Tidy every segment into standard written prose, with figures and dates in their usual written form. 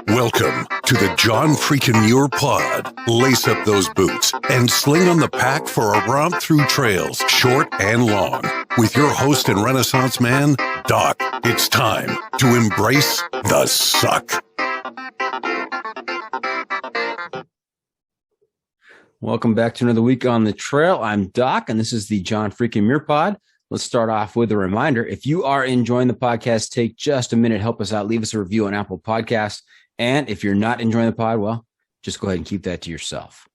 Welcome to the John Freakin' Muir Pod. Lace up those boots and sling on the pack for a romp through trails, short and long. With your host and Renaissance man, Doc. It's time to embrace the suck. Welcome back to another week on the trail. I'm Doc, and this is the John Freakin' Muir Pod. Let's start off with a reminder. If you are enjoying the podcast, take just a minute, help us out, leave us a review on Apple Podcasts. And if you're not enjoying the pod, well, just go ahead and keep that to yourself.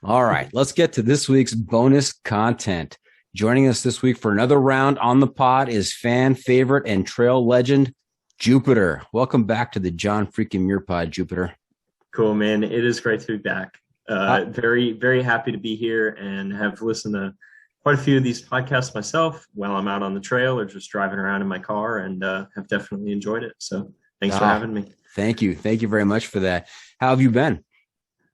All right, let's get to this week's bonus content. Joining us this week for another round on the pod is fan favorite and trail legend, Jupiter. Welcome back to the John Freakin' Muir Pod, Jupiter. Cool, man. It is great to be back. Very, very happy to be here and have listened to quite a few of these podcasts myself while I'm out on the trail or just driving around in my car, and have definitely enjoyed it. So thanks for having me. Thank you. Thank you very much for that. How have you been?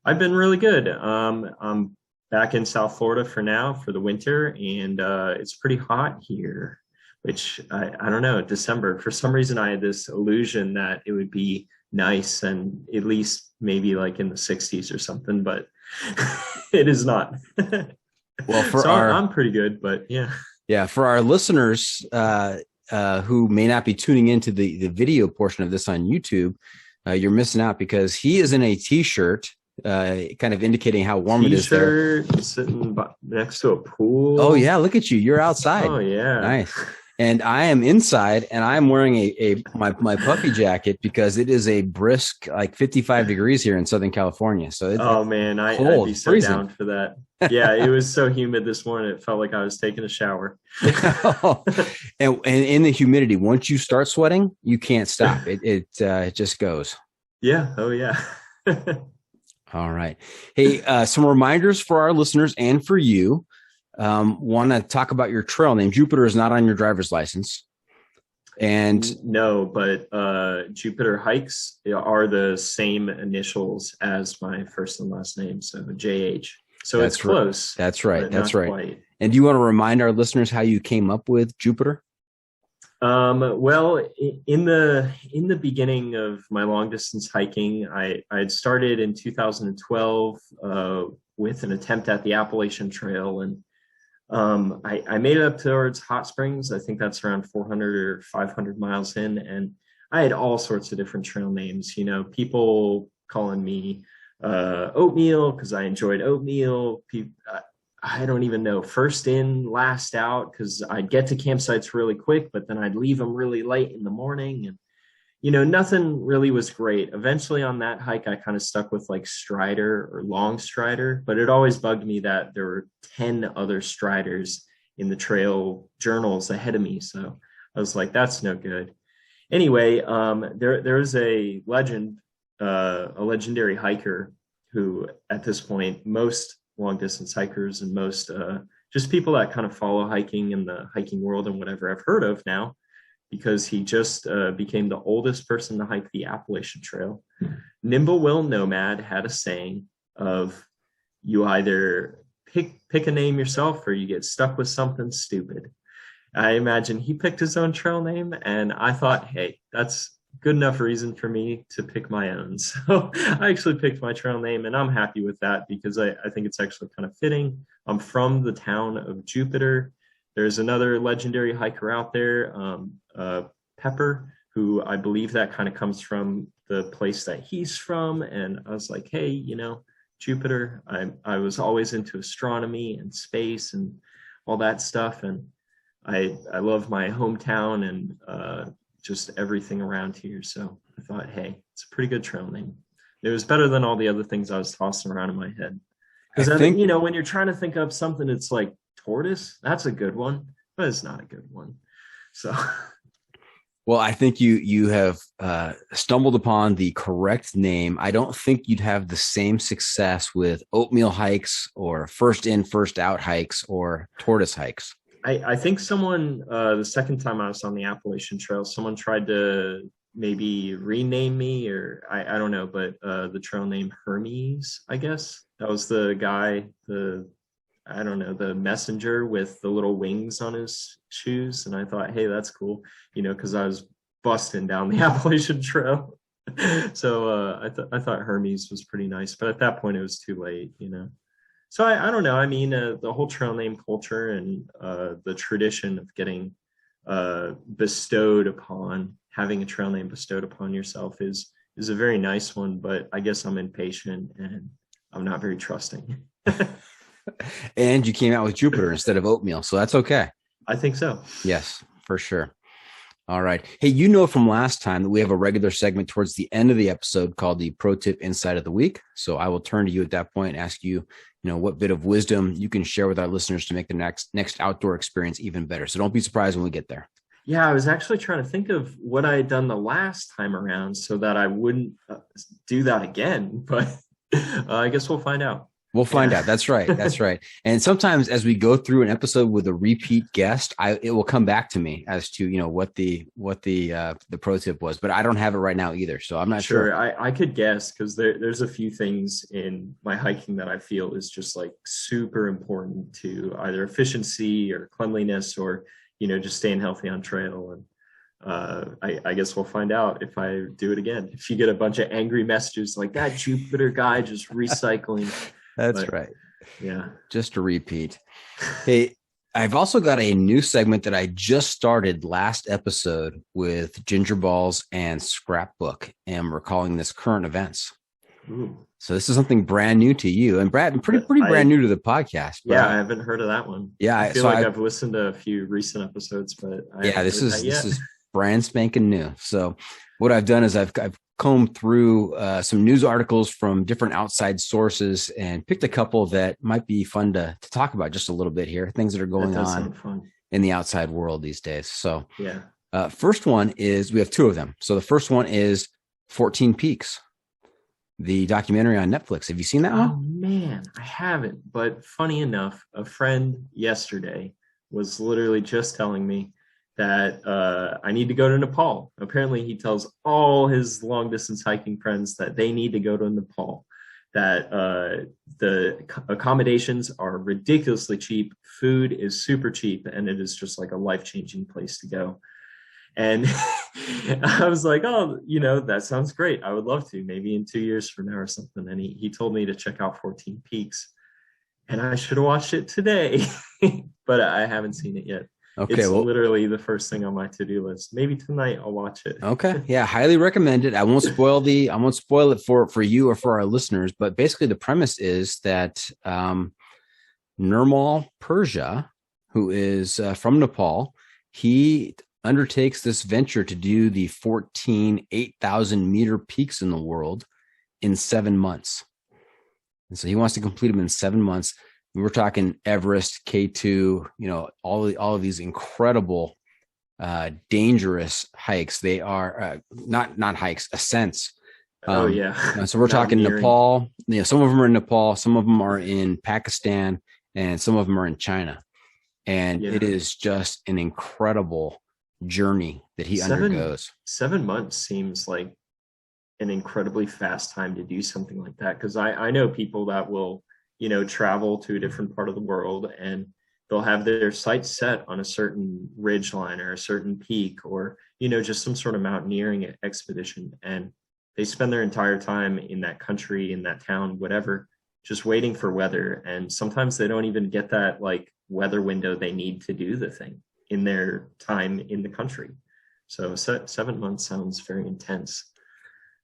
I've been really good. I'm back in South Florida for now for the winter, and it's pretty hot here, which I don't know, December. For some reason, I had this illusion that it would be nice and at least maybe like in the 60s or something, but it is not. Well, I'm pretty good, but yeah. Yeah, for our listeners who may not be tuning into the video portion of this on YouTube, you're missing out because he is in a t-shirt, kind of indicating how warm it is there. Sitting next to a pool. Oh yeah, look at you. You're outside. Oh yeah. Nice. And I am inside, and I'm wearing my puffy jacket because it is a brisk, like 55 degrees here in Southern California. So I'd be so freezing. Down for that. Yeah, it was so humid this morning. It felt like I was taking a shower. and in the humidity, once you start sweating, you can't stop. It just goes. Yeah. Oh yeah. All right. Hey, some reminders for our listeners and for you. Want to talk about your trail name. Jupiter is not on your driver's license. And no, but Jupiter hikes are the same initials as my first and last name. So JH. So it's close. That's right. That's right. Quite. And do you want to remind our listeners how you came up with Jupiter? Well, in the beginning of my long distance hiking, I had started in 2012 with an attempt at the Appalachian Trail, and I made it up towards Hot Springs. I think that's around 400 or 500 miles in, and I had all sorts of different trail names. You know, people calling me oatmeal because I enjoyed oatmeal. I don't even know, first in, last out, because I'd get to campsites really quick, but then I'd leave them really late in the morning, and you know, nothing really was great. Eventually on that hike, I kind of stuck with like Strider or Long Strider, but it always bugged me that there were 10 other Striders in the trail journals ahead of me. So I was like, that's no good. Anyway, there's a legend, a legendary hiker who at this point, most long distance hikers and most just people that kind of follow hiking in the hiking world and whatever I've heard of now, because he just became the oldest person to hike the Appalachian Trail. Nimble Will Nomad had a saying of, you either pick a name yourself or you get stuck with something stupid. I imagine he picked his own trail name, and I thought, hey, that's good enough reason for me to pick my own. So I actually picked my trail name, and I'm happy with that because I think it's actually kind of fitting. I'm from the town of Jupiter. There's another legendary hiker out there, Pepper, who I believe that kind of comes from the place that he's from. And I was like, hey, you know, Jupiter, I was always into astronomy and space and all that stuff. And I love my hometown and just everything around here. So I thought, hey, it's a pretty good trail name. It was better than all the other things I was tossing around in my head. Because I think, you know, when you're trying to think of something, it's like Tortoise, that's a good one, but it's not a good one. So, well, I think you have stumbled upon the correct name. I don't think you'd have the same success with oatmeal hikes or first in, first out hikes or tortoise hikes. I think someone, the second time I was on the Appalachian Trail, someone tried to maybe rename me, or I don't know, but the trail name Hermes, I guess. That was the guy, I don't know, the messenger with the little wings on his shoes. And I thought, hey, that's cool, because I was busting down the Appalachian Trail. So I thought Hermes was pretty nice, but at that point it was too late. So I don't know. I mean, the whole trail name culture and the tradition of getting having a trail name bestowed upon yourself is a very nice one, but I guess I'm impatient and I'm not very trusting. And you came out with Jupiter instead of oatmeal, so that's okay. I think so. Yes, for sure. All right. Hey, from last time that we have a regular segment towards the end of the episode called the Pro Tip Insight of the Week. So I will turn to you at that point and ask you, what bit of wisdom you can share with our listeners to make the next outdoor experience even better. So don't be surprised when we get there. Yeah, I was actually trying to think of what I had done the last time around so that I wouldn't do that again. But I guess we'll find out. We'll find out. That's right. That's right. And sometimes as we go through an episode with a repeat guest, it will come back to me as to, what the pro tip was, but I don't have it right now either. So I'm not sure. I could guess because there's a few things in my hiking that I feel is just like super important to either efficiency or cleanliness or, just staying healthy on trail. And I guess we'll find out if I do it again. If you get a bunch of angry messages like that Jupiter guy just recycling. That's right. Yeah. Just a repeat. Hey, I've also got a new segment that I just started last episode with Ginger Balls and Scrapbook, and we're calling this Current Events. Ooh. So this is something brand new to you, and Brad, pretty brand new to the podcast. Yeah, I haven't heard of that one. Yeah, I feel like I've listened to a few recent episodes, but this is brand spanking new. So what I've done is I've combed through some news articles from different outside sources and picked a couple that might be fun to talk about just a little bit here, things that are going on in the outside world these days. So first one is, we have two of them. So the first one is 14 Peaks, the documentary on Netflix. Have you seen that one? Oh man, I haven't. But funny enough, a friend yesterday was literally just telling me that I need to go to Nepal. Apparently he tells all his long distance hiking friends that they need to go to Nepal, that the accommodations are ridiculously cheap. Food is super cheap. And it is just like a life-changing place to go. And I was like, oh, that sounds great. I would love to, maybe in 2 years from now or something. And he told me to check out 14 Peaks, and I should have watched it today, but I haven't seen it yet. Okay, it's literally the first thing on my to-do list. Maybe tonight I'll watch it. Okay, yeah, highly recommend it. I won't spoil it for you or for our listeners, but basically the premise is that Nirmal Persia, who is from Nepal, he undertakes this venture to do the 14 8,000 meter peaks in the world in 7 months. And so he wants to complete them in 7 months. We're talking Everest, K2, all of these incredible, dangerous hikes. They are not hikes, ascents. So we're talking Nepal. Some of them are in Nepal, some of them are in Pakistan, and some of them are in China. And it is just an incredible journey that he undergoes. 7 months seems like an incredibly fast time to do something like that, because I know people that will travel to a different part of the world and they'll have their sights set on a certain ridge line or a certain peak or just some sort of mountaineering expedition, and they spend their entire time in that country, in that town, whatever, just waiting for weather. And sometimes they don't even get that like weather window they need to do the thing in their time in the country. So 7 months sounds very intense.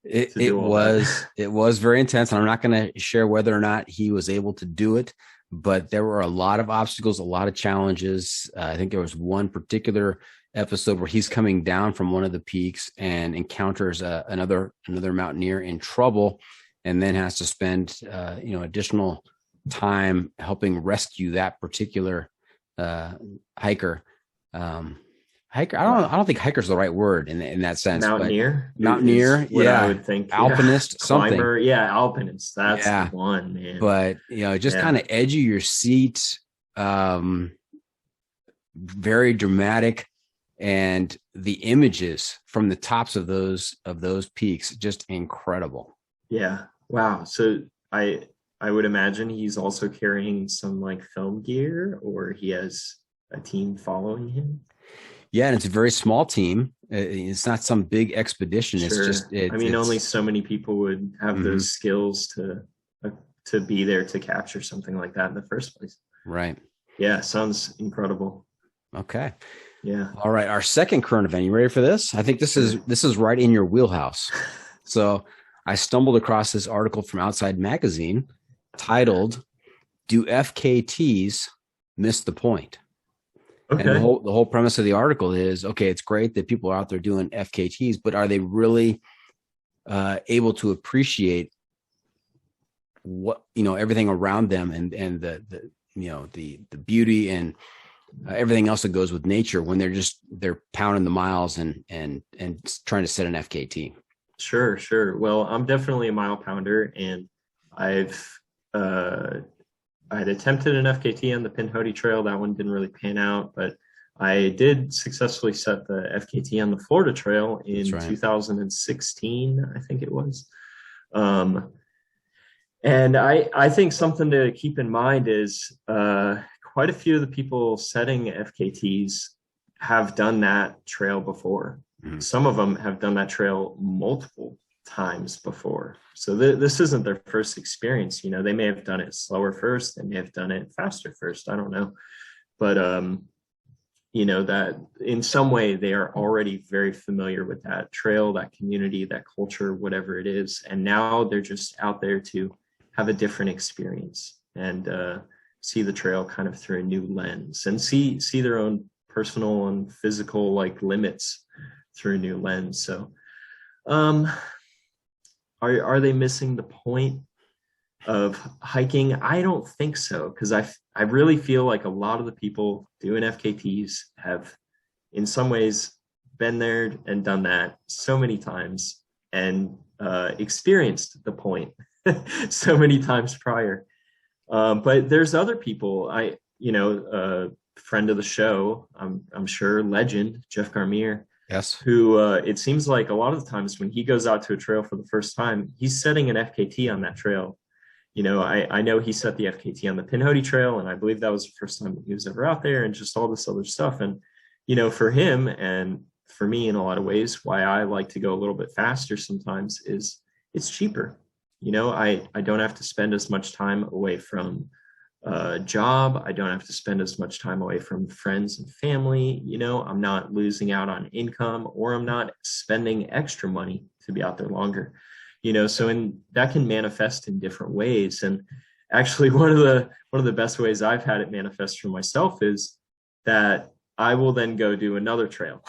It was very intense, and I'm not going to share whether or not he was able to do it, but there were a lot of obstacles, a lot of challenges. I think there was one particular episode where he's coming down from one of the peaks and encounters another mountaineer in trouble, and then has to spend additional time helping rescue that particular hiker. I don't think hiker's the right word in that sense. Mountaineer, I would think. Alpinist, something. Climber, alpinist. That's the one, man. But kind of edge of your seat, very dramatic, and the images from the tops of those peaks just incredible. Yeah. Wow. So I I would imagine he's also carrying some like film gear, or he has a team following him. Yeah, and it's a very small team. It's not some big expedition. Sure. It's just I mean, only so many people would have those skills to be there to capture something like that in the first place. Right. Yeah, sounds incredible. Okay. Yeah. All right. Our second current event. You ready for this? I think this is right in your wheelhouse. So I stumbled across this article from Outside Magazine titled, "Do FKTs Miss the Point?" Okay. And the whole premise of the article is, okay, it's great that people are out there doing FKTs, but are they really able to appreciate what, everything around them and the beauty and everything else that goes with nature when they're pounding the miles and trying to set an FKT? Sure. Well, I'm definitely a mile pounder, and I'd attempted an FKT on the Tahoe Trail. That one didn't really pan out, but I did successfully set the FKT on the Florida Trail in 2016, I think it was. And I think something to keep in mind is quite a few of the people setting FKTs have done that trail before. Mm-hmm. Some of them have done that trail multiple times before. So this isn't their first experience. They may have done it slower first, they may have done it faster first, I don't know. But that in some way they are already very familiar with that trail, that community, that culture, whatever it is. And now they're just out there to have a different experience and see the trail kind of through a new lens and see their own personal and physical like limits through a new lens. So are they missing the point of hiking? I don't think so, because I really feel like a lot of the people doing FKTs have in some ways been there and done that so many times and experienced the point so many times prior. But there's other people, a friend of the show, I'm sure, legend, Jeff Garmier. Yes. Who it seems like a lot of the times when he goes out to a trail for the first time, he's setting an FKT on that trail. I know he set the FKT on the Tahoe Trail, and I believe that was the first time he was ever out there, and just all this other stuff. And, for him and for me in a lot of ways, why I like to go a little bit faster sometimes is it's cheaper. I don't have to spend as much time away from a job. I don't have to spend as much time away from friends and family. I'm not losing out on income, or I'm not spending extra money to be out there longer. So that can manifest in different ways. And actually one of the best ways I've had it manifest for myself is that I will then go do another trail.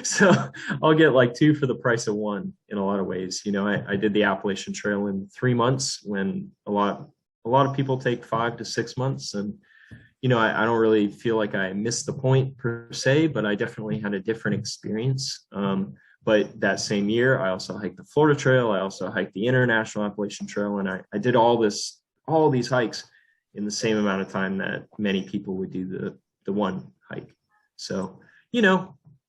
So I'll get like two for the price of one in a lot of ways. I did the Appalachian Trail in 3 months when a lot of people take 5 to 6 months. And, I don't really feel like I missed the point per se, but I definitely had a different experience. But that same year, I also hiked the Florida Trail. I also hiked the International Appalachian Trail. And I did all these hikes in the same amount of time that many people would do the one hike. So,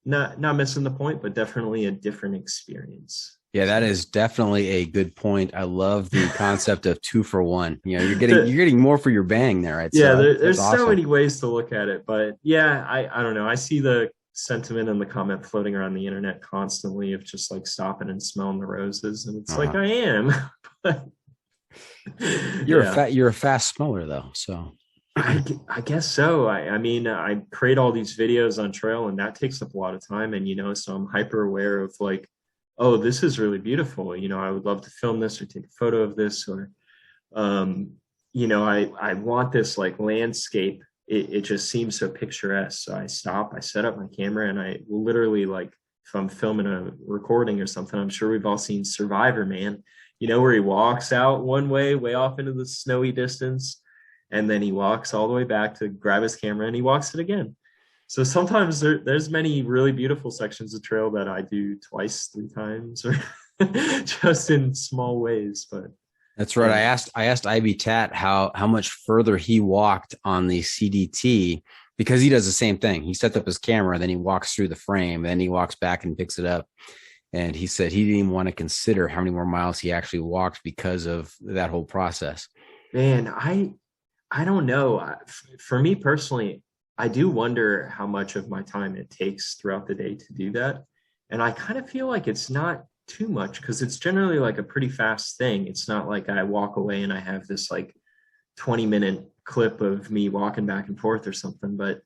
not missing the point, but definitely a different experience. Yeah, that is definitely a good point. I love the concept of 2 for 1. You're getting more for your bang there. Right? Yeah, there's awesome. So many ways to look at it, but yeah, I don't know. I see the sentiment and the comment floating around the internet constantly of just like stopping and smelling the roses, and it's like I am. But you're a fast smeller though, so. I guess so. I mean, I create all these videos on trail, and that takes up a lot of time. And, so I'm hyper aware of like, oh, this is really beautiful. I would love to film this or take a photo of this, or, I want this like landscape. It just seems so picturesque. So I stop, I set up my camera, and I literally, like, if I'm filming a recording or something, I'm sure we've all seen Survivor, man, where he walks out one way off into the snowy distance, and then he walks all the way back to grab his camera, and he walks it again. So sometimes there's many really beautiful sections of trail that I do 2, 3 times, or just in small ways. But that's right. I asked IB Tat how much further he walked on the CDT, because he does the same thing. He sets up his camera, then he walks through the frame, then he walks back and picks it up. And he said he didn't even want to consider how many more miles he actually walked because of that whole process. Man, I don't know. For me personally, I do wonder how much of my time it takes throughout the day to do that. And I kind of feel like it's not too much because it's generally like a pretty fast thing. It's not like I walk away and I have this like 20-minute clip of me walking back and forth or something. But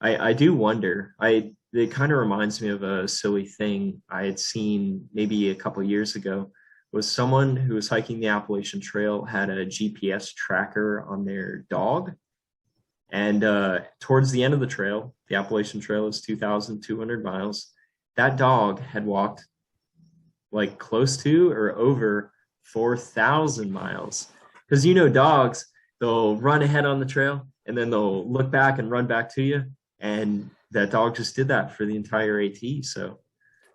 I do wonder. It kind of reminds me of a silly thing I had seen maybe a couple years ago. Was someone who was hiking the Appalachian Trail had a GPS tracker on their dog, and towards the end of the trail, the Appalachian Trail is 2,200 miles. That dog had walked like close to or over 4,000 miles. Because dogs, they'll run ahead on the trail and then they'll look back and run back to you. And that dog just did that for the entire AT. So,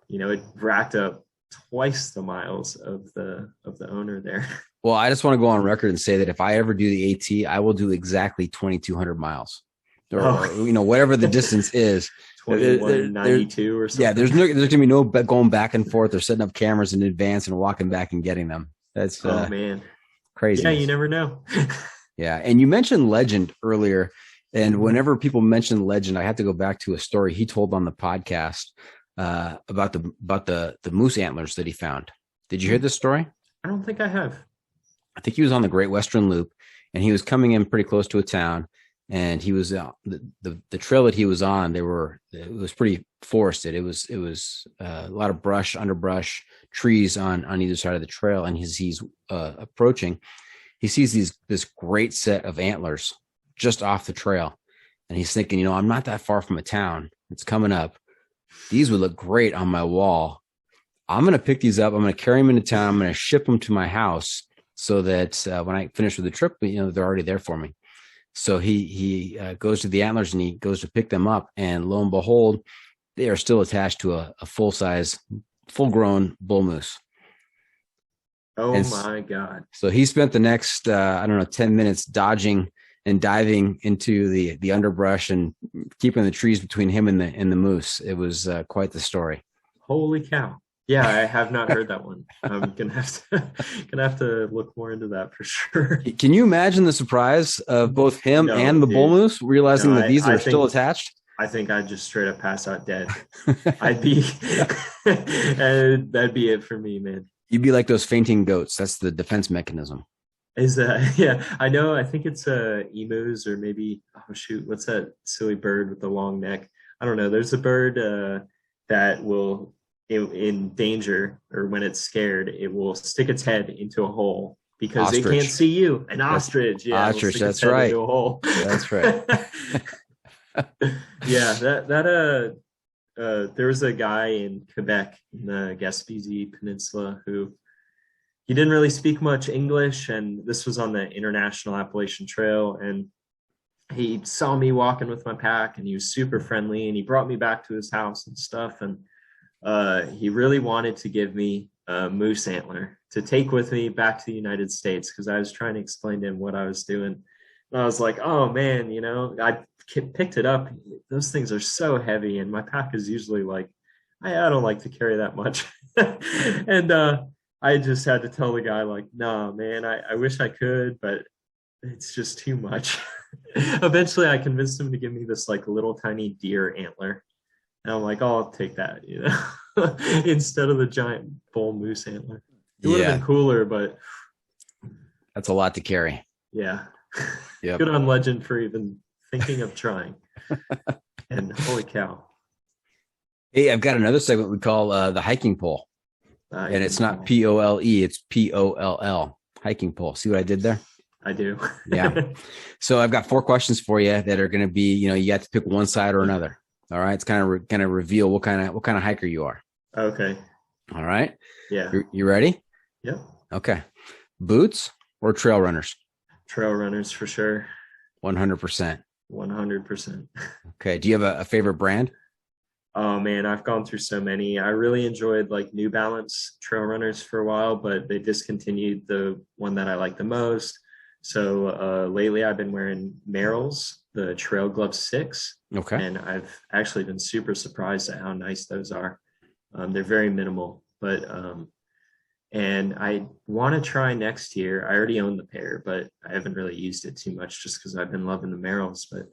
it racked up twice the miles of the owner there. Well, I just want to go on record and say that if I ever do the AT, I will do exactly 2,200 miles or whatever the distance is. 2192 or something. Yeah, there's going to be no going back and forth or setting up cameras in advance and walking back and getting them. That's man, crazy. Yeah, you never know. Yeah, and you mentioned legend earlier, and whenever people mention legend, I have to go back to a story he told on the podcast about the moose antlers that he found. Did you hear this story? I don't think I have. I think he was on the Great Western Loop, and he was coming in pretty close to a town, and he was the trail that he was on. It was pretty forested. It was a lot of brush, underbrush, trees on either side of the trail, and he's approaching. He sees this great set of antlers just off the trail, and he's thinking, I'm not that far from a town. It's coming up. These would look great on my wall. I'm going to pick these up. I'm going to carry them into town. I'm going to ship them to my house so that when I finish with the trip, they're already there for me. So he goes to the antlers and he goes to pick them up. And lo and behold, they are still attached to a full-size, full-grown bull moose. Oh, my God. So he spent the next, 10 minutes dodging and diving into the underbrush and keeping the trees between him and the moose. It was quite the story. Holy cow. Yeah, I have not heard that one. I'm gonna have to look more into that for sure. Can you imagine the surprise of both him and the bull moose realizing that these are still attached? I think I'd just straight up pass out dead. That'd be it for me, man. You'd be like those fainting goats. That's the defense mechanism. Is that? Yeah, I know. I think it's emus, or maybe, oh shoot, what's that silly bird with the long neck? I don't know. There's a bird that will, in danger or when it's scared, it will stick its head into a hole because Ostrich. It can't see you. An ostrich, yeah. Ostrich, that's right. Into a hole. That's right. Yeah, there was a guy in Quebec in the Gaspésie Peninsula who he didn't really speak much English, and this was on the International Appalachian Trail, and he saw me walking with my pack, and he was super friendly, and he brought me back to his house and stuff, and he really wanted to give me a moose antler to take with me back to the United States because I was trying to explain to him what I was doing. And I was like, oh man, I picked it up. Those things are so heavy, and my pack is usually like, I don't like to carry that much. And I just had to tell the guy, like, nah, man, I wish I could, but it's just too much. Eventually, I convinced him to give me this like little tiny deer antler. And I'm like, oh, I'll take that, instead of the giant bull moose antler. It would have been cooler, but that's a lot to carry. Yeah. Yep. Good on Legend for even thinking of trying. And holy cow. Hey, I've got another segment we call the hiking pole. And it's not POLE, it's POLL, hiking pole. See what I did there? I do. Yeah. So I've got 4 questions for you that are going to be, you have to pick one side or another. All right. It's kind of going to reveal what kind of hiker you are. Okay. All right. Yeah. You ready? Yep. Okay. Boots or trail runners? Trail runners for sure. 100%. 100%. Okay. Do you have a favorite brand? Oh man, I've gone through so many. I really enjoyed like New Balance trail runners for a while, but they discontinued the one that I like the most. So lately I've been wearing Merrell's, the Trail Glove 6. Okay. And I've actually been super surprised at how nice those are. They're very minimal, but And I want to try next year. I already own the pair, but I haven't really used it too much just because I've been loving the Merrells. But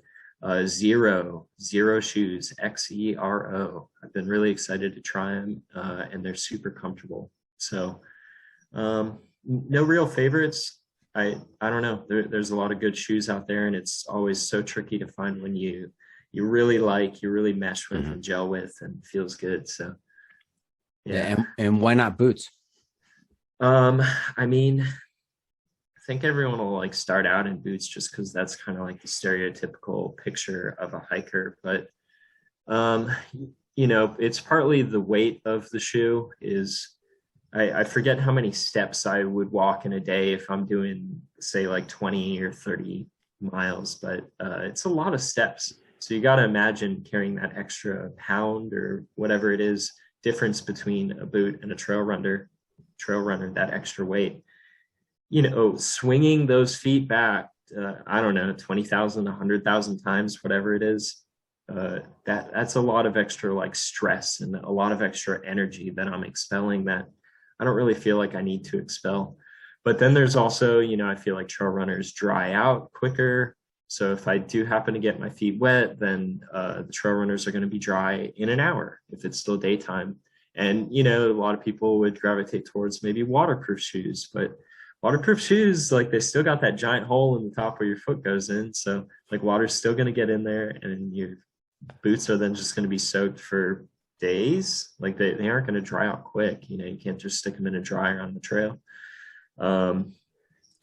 Zero shoes, Xero. I've been really excited to try them, and they're super comfortable. So no real favorites. I don't know. There's a lot of good shoes out there, and it's always so tricky to find when you really like, you really mesh with and gel with and feels good. So yeah. And why not boots? I mean, I think everyone will like start out in boots just because that's kind of like the stereotypical picture of a hiker. But it's partly the weight of the shoe. I forget how many steps I would walk in a day if I'm doing, say, like 20 or 30 miles, but it's a lot of steps. So you got to imagine carrying that extra pound or whatever it is difference between a boot and a trail runner, that extra weight. Swinging those feet back, I don't know, 20,000, 100,000 times, whatever it is. That's a lot of extra like stress and a lot of extra energy that I'm expelling that I don't really feel like I need to expel. But then there's also, I feel like trail runners dry out quicker. So if I do happen to get my feet wet, then the trail runners are going to be dry in an hour if it's still daytime. And, a lot of people would gravitate towards maybe waterproof shoes, but waterproof shoes, like they still got that giant hole in the top where your foot goes in. So like water's still going to get in there and your boots are then just going to be soaked for days. Like they aren't going to dry out quick. You can't just stick them in a dryer on the trail.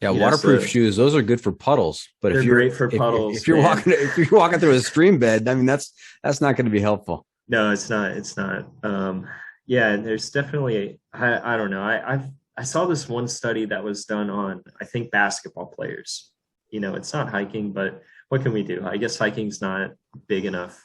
Waterproof shoes, those are good for puddles, but they're great for puddles. If you're walking through a stream bed, I mean, that's not going to be helpful. No, it's not. And there's definitely, I don't know. I saw this one study that was done on, I think, basketball players. It's not hiking, but what can we do? I guess hiking's not big enough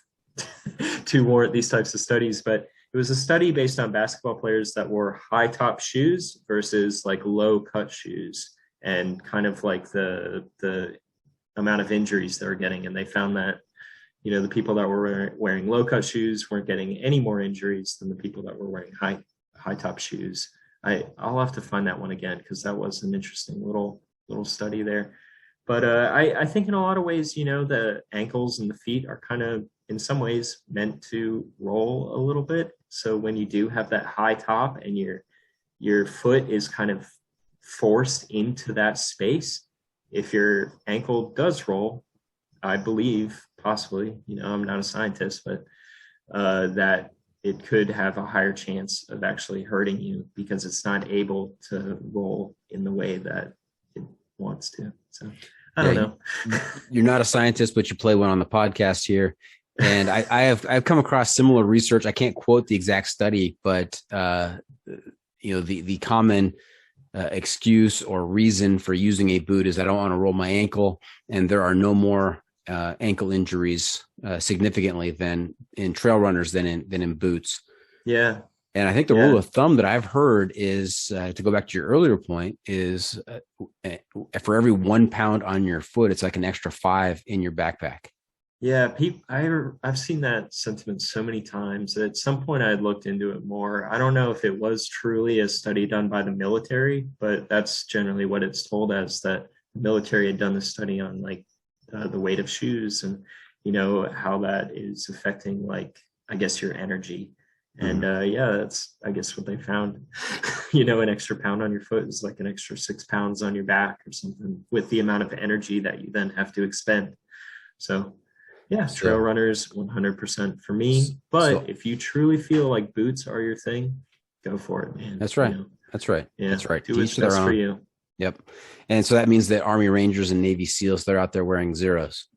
to warrant these types of studies, but it was a study based on basketball players that wore high top shoes versus like low cut shoes and kind of like the amount of injuries they were getting. And they found that, the people that were wearing low cut shoes weren't getting any more injuries than the people that were wearing high top shoes. I'll have to find that one again because that was an interesting little study there. But I think in a lot of ways, the ankles and the feet are kind of in some ways meant to roll a little bit. So when you do have that high top and your foot is kind of forced into that space, if your ankle does roll, I believe possibly, I'm not a scientist, but that it could have a higher chance of actually hurting you because it's not able to roll in the way that it wants to. So I don't know. You're not a scientist, but you play one on the podcast here. And I've come across similar research. I can't quote the exact study, but the common excuse or reason for using a boot is I don't want to roll my ankle, and there are no more ankle injuries significantly than in trail runners than in boots. Yeah. And I think the rule of thumb that I've heard is to go back to your earlier point is for every 1 pound on your foot, it's like an extra 5 in your backpack. Yeah, I've seen that sentiment so many times. At some point, I had looked into it more. I don't know if it was truly a study done by the military, but that's generally what it's told as, that the military had done the study on like the weight of shoes and how that is affecting, like, I guess, your energy. And that's, I guess, what they found. An extra pound on your foot is like an extra 6 pounds on your back or something, with the amount of energy that you then have to expend. So trail runners 100% for me. But if you truly feel like boots are your thing, go for it, man. That's right. That's right. Yeah, that's right. Do what's best for you. Yep. And so that means that Army Rangers and Navy SEALs, they're out there wearing zeros.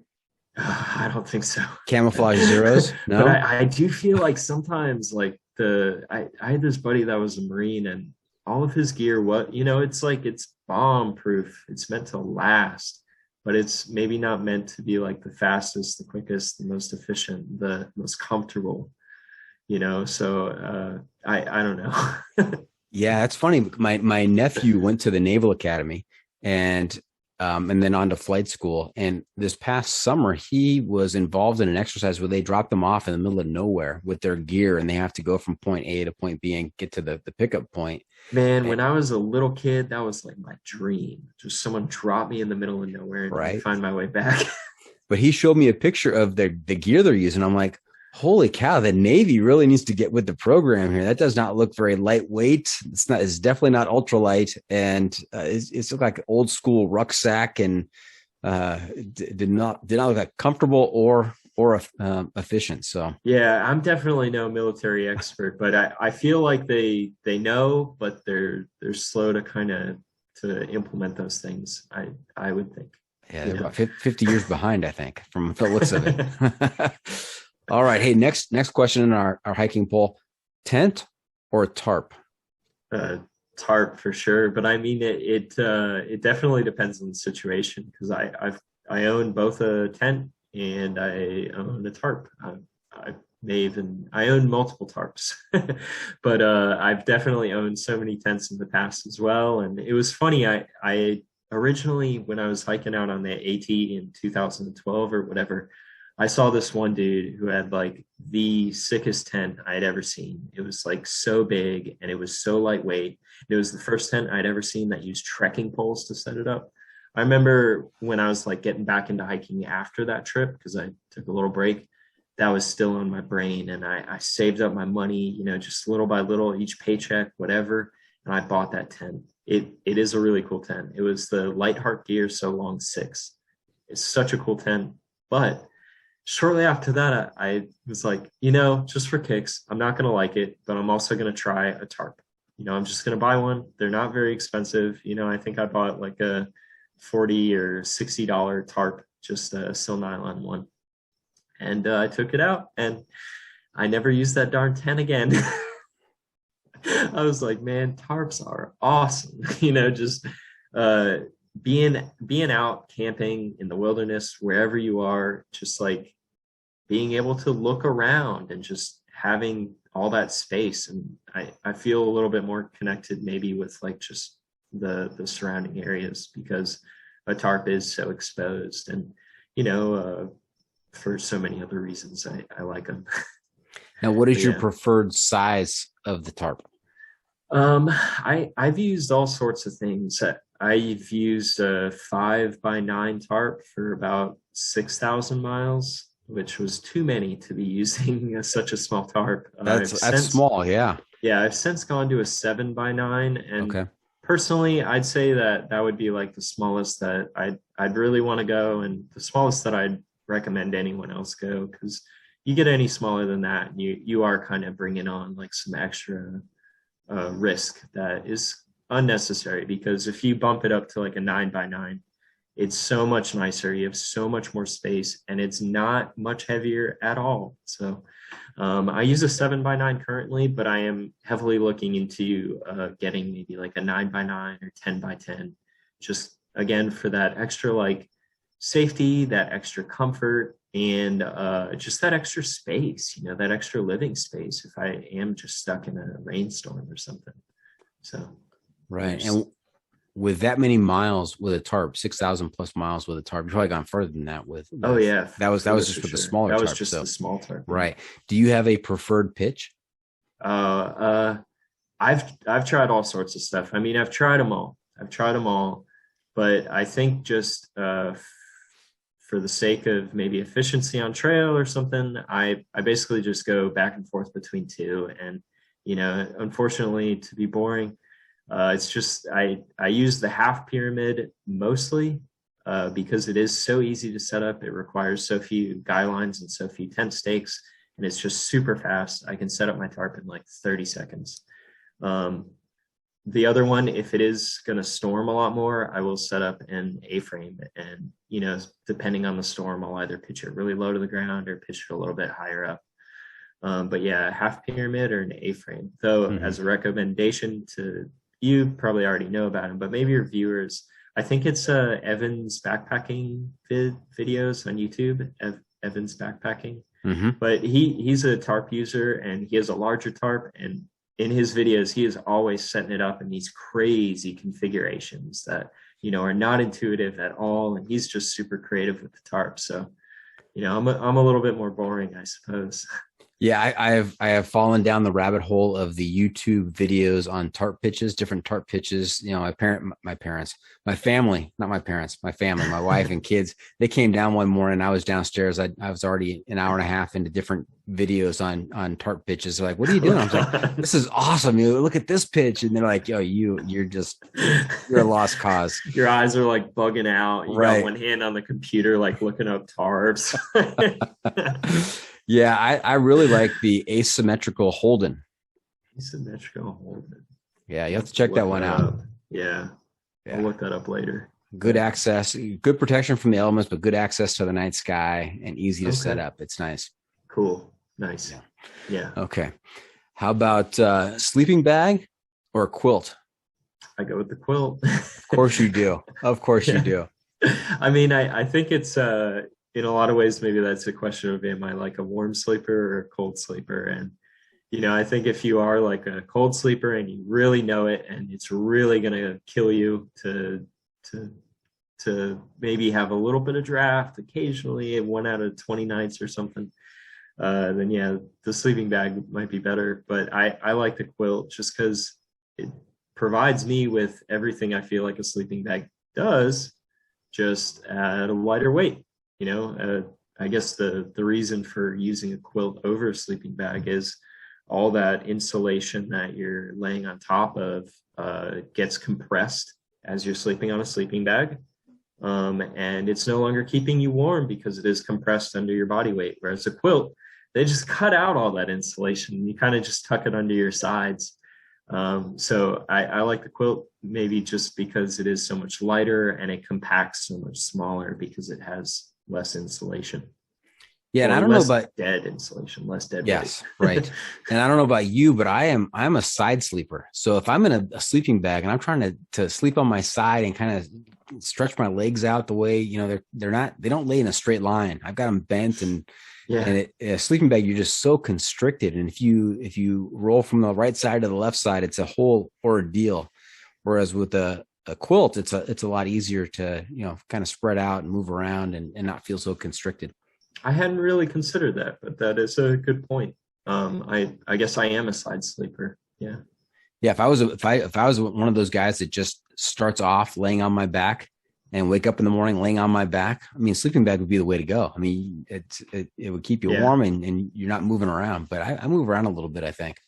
I don't think so. Camouflage zeros? No. But I do feel like sometimes, like I had this buddy that was a Marine, and all of his gear, it's like it's bomb proof. It's meant to last, but it's maybe not meant to be like the fastest, the quickest, the most efficient, the most comfortable. So I don't know. Yeah, that's funny. My nephew went to the Naval Academy, and and then on to flight school. And this past summer, he was involved in an exercise where they drop them off in the middle of nowhere with their gear, and they have to go from point A to point B and get to the pickup point. Man, when I was a little kid, that was like my dream. Just someone drop me in the middle of nowhere and find my way back. But he showed me a picture of the gear they're using. I'm like, holy cow, the Navy really needs to get with the program here. That does not look very lightweight. It's definitely not ultralight. And it's like old school rucksack, and did not look like comfortable or efficient. So yeah, I'm definitely no military expert, but I feel like they know, but they're slow to to implement those things. I would think. Yeah, they're about 50 years behind, I think, from the looks of it. All right. Hey, next question in our hiking poll: tent or tarp? Tarp for sure, but I mean it definitely depends on the situation, because I own both a tent and I own a tarp. I own multiple tarps, but I've definitely owned so many tents in the past as well. And it was funny. I originally, when I was hiking out on the AT in 2012 or whatever, I saw this one dude who had like the sickest tent I'd ever seen. It was like so big and it was so lightweight. It was the first tent I'd ever seen that used trekking poles to set it up. I remember when I was like getting back into hiking after that trip, because I took a little break, that was still on my brain. And I saved up my money, just little by little, each paycheck, whatever. And I bought that tent. It is a really cool tent. It was the Lightheart Gear So Long 6. It's such a cool tent. But shortly after that, I was like, just for kicks, I'm not going to like it, but I'm also going to try a tarp. I'm just going to buy one. They're not very expensive. I think I bought like a $40 or $60 tarp, just a sil nylon one. And I took it out and I never used that darn tent again. I was like, man, tarps are awesome. Just being out camping in the wilderness, wherever you are, just like being able to look around and just having all that space. And I feel a little bit more connected maybe with like just the surrounding areas, because a tarp is so exposed, and for so many other reasons I like them. Now, what is your preferred size of the tarp? I've used all sorts of things. I've used a 5x9 tarp for about 6,000 miles, which was too many to be using such a small tarp. That's small, yeah. Yeah, I've since gone to a 7x9, and personally, I'd say that would be like the smallest that I'd really want to go, and the smallest that I'd recommend anyone else go, because you get any smaller than that, and you are kind of bringing on like some extra risk that is unnecessary, because if you bump it up to like a 9x9, it's so much nicer. You have so much more space, and it's not much heavier at all. So I use a 7x9 currently, but I am heavily looking into getting maybe like a 9x9 or 10x10, just again for that extra like safety, that extra comfort, and just that extra space, that extra living space if I am just stuck in a rainstorm or something. So right. And with that many miles with a tarp, 6,000 plus miles with a tarp, you've probably gone further than that with. Oh yeah, that was just for the smaller tarp. That was just the small tarp. Right. Do you have a preferred pitch? I've tried all sorts of stuff. I mean, I've tried them all, but I think just for the sake of maybe efficiency on trail or something, I basically just go back and forth between two. And unfortunately, to be boring, it's just I use the half pyramid mostly because it is so easy to set up. It requires so few guy lines and so few tent stakes, and it's just super fast. I can set up my tarp in like 30 seconds. The other one, if it is going to storm a lot more, I will set up an A-frame, and depending on the storm, I'll either pitch it really low to the ground or pitch it a little bit higher up. But yeah, half pyramid or an A-frame. Though as a recommendation to you, probably already know about him, but maybe your viewers, I think it's Evan's backpacking videos on YouTube. Evan's backpacking, but he's a tarp user, and he has a larger tarp, and in his videos, he is always setting it up in these crazy configurations that, are not intuitive at all. And he's just super creative with the tarp. So, I'm a little bit more boring, I suppose. Yeah, I have fallen down the rabbit hole of the YouTube videos on tarp pitches, different tarp pitches. My family, not my parents, my family, my wife and kids, they came down one morning. I was downstairs. I was already an hour and a half into different videos on tarp pitches. They're like, "What are you doing?" I was like, "This is awesome. Look at this pitch." And they're like, "Yo, you're a lost cause." Your eyes are like bugging out. You right. got one hand on the computer, like looking up tarps. Yeah, I really like the asymmetrical Holden. Asymmetrical Holden. Yeah, you have to check that one out. Yeah. I'll look that up later. Good access, good protection from the elements, but good access to the night sky and easy to set up. It's nice. Cool. Nice. Yeah. Okay. How about sleeping bag or a quilt? I go with the quilt. Of course you do. Of course you do. I mean, I think it's in a lot of ways, maybe that's a question of, am I like a warm sleeper or a cold sleeper? And, I think if you are like a cold sleeper and you really know it, and it's really going to kill you to maybe have a little bit of draft occasionally, 1 out of 20 nights or something, then yeah, the sleeping bag might be better. But I like the quilt just because it provides me with everything I feel like a sleeping bag does, just at a lighter weight. I guess the reason for using a quilt over a sleeping bag is all that insulation that you're laying on top of gets compressed as you're sleeping on a sleeping bag. And it's no longer keeping you warm because it is compressed under your body weight. Whereas a quilt, they just cut out all that insulation. You kind of just tuck it under your sides. So I like the quilt maybe just because it is so much lighter and it compacts so much smaller because it has less insulation. Yeah, and I don't know about dead insulation, less dead. Yes, right. And I don't know about you, but I'm a side sleeper. So if I'm in a sleeping bag and I'm trying to sleep on my side and kind of stretch my legs out the way, they don't lay in a straight line. I've got them bent and a sleeping bag, you're just so constricted. And if you roll from the right side to the left side, it's a whole ordeal. Whereas with a quilt, it's a lot easier to, kind of spread out and move around and not feel so constricted. I hadn't really considered that, but that is a good point. I guess I am a side sleeper. Yeah. Yeah. If I was one of those guys that just starts off laying on my back and wake up in the morning laying on my back, I mean, sleeping bag would be the way to go. I mean, it would keep you warm and you're not moving around, but I move around a little bit, I think.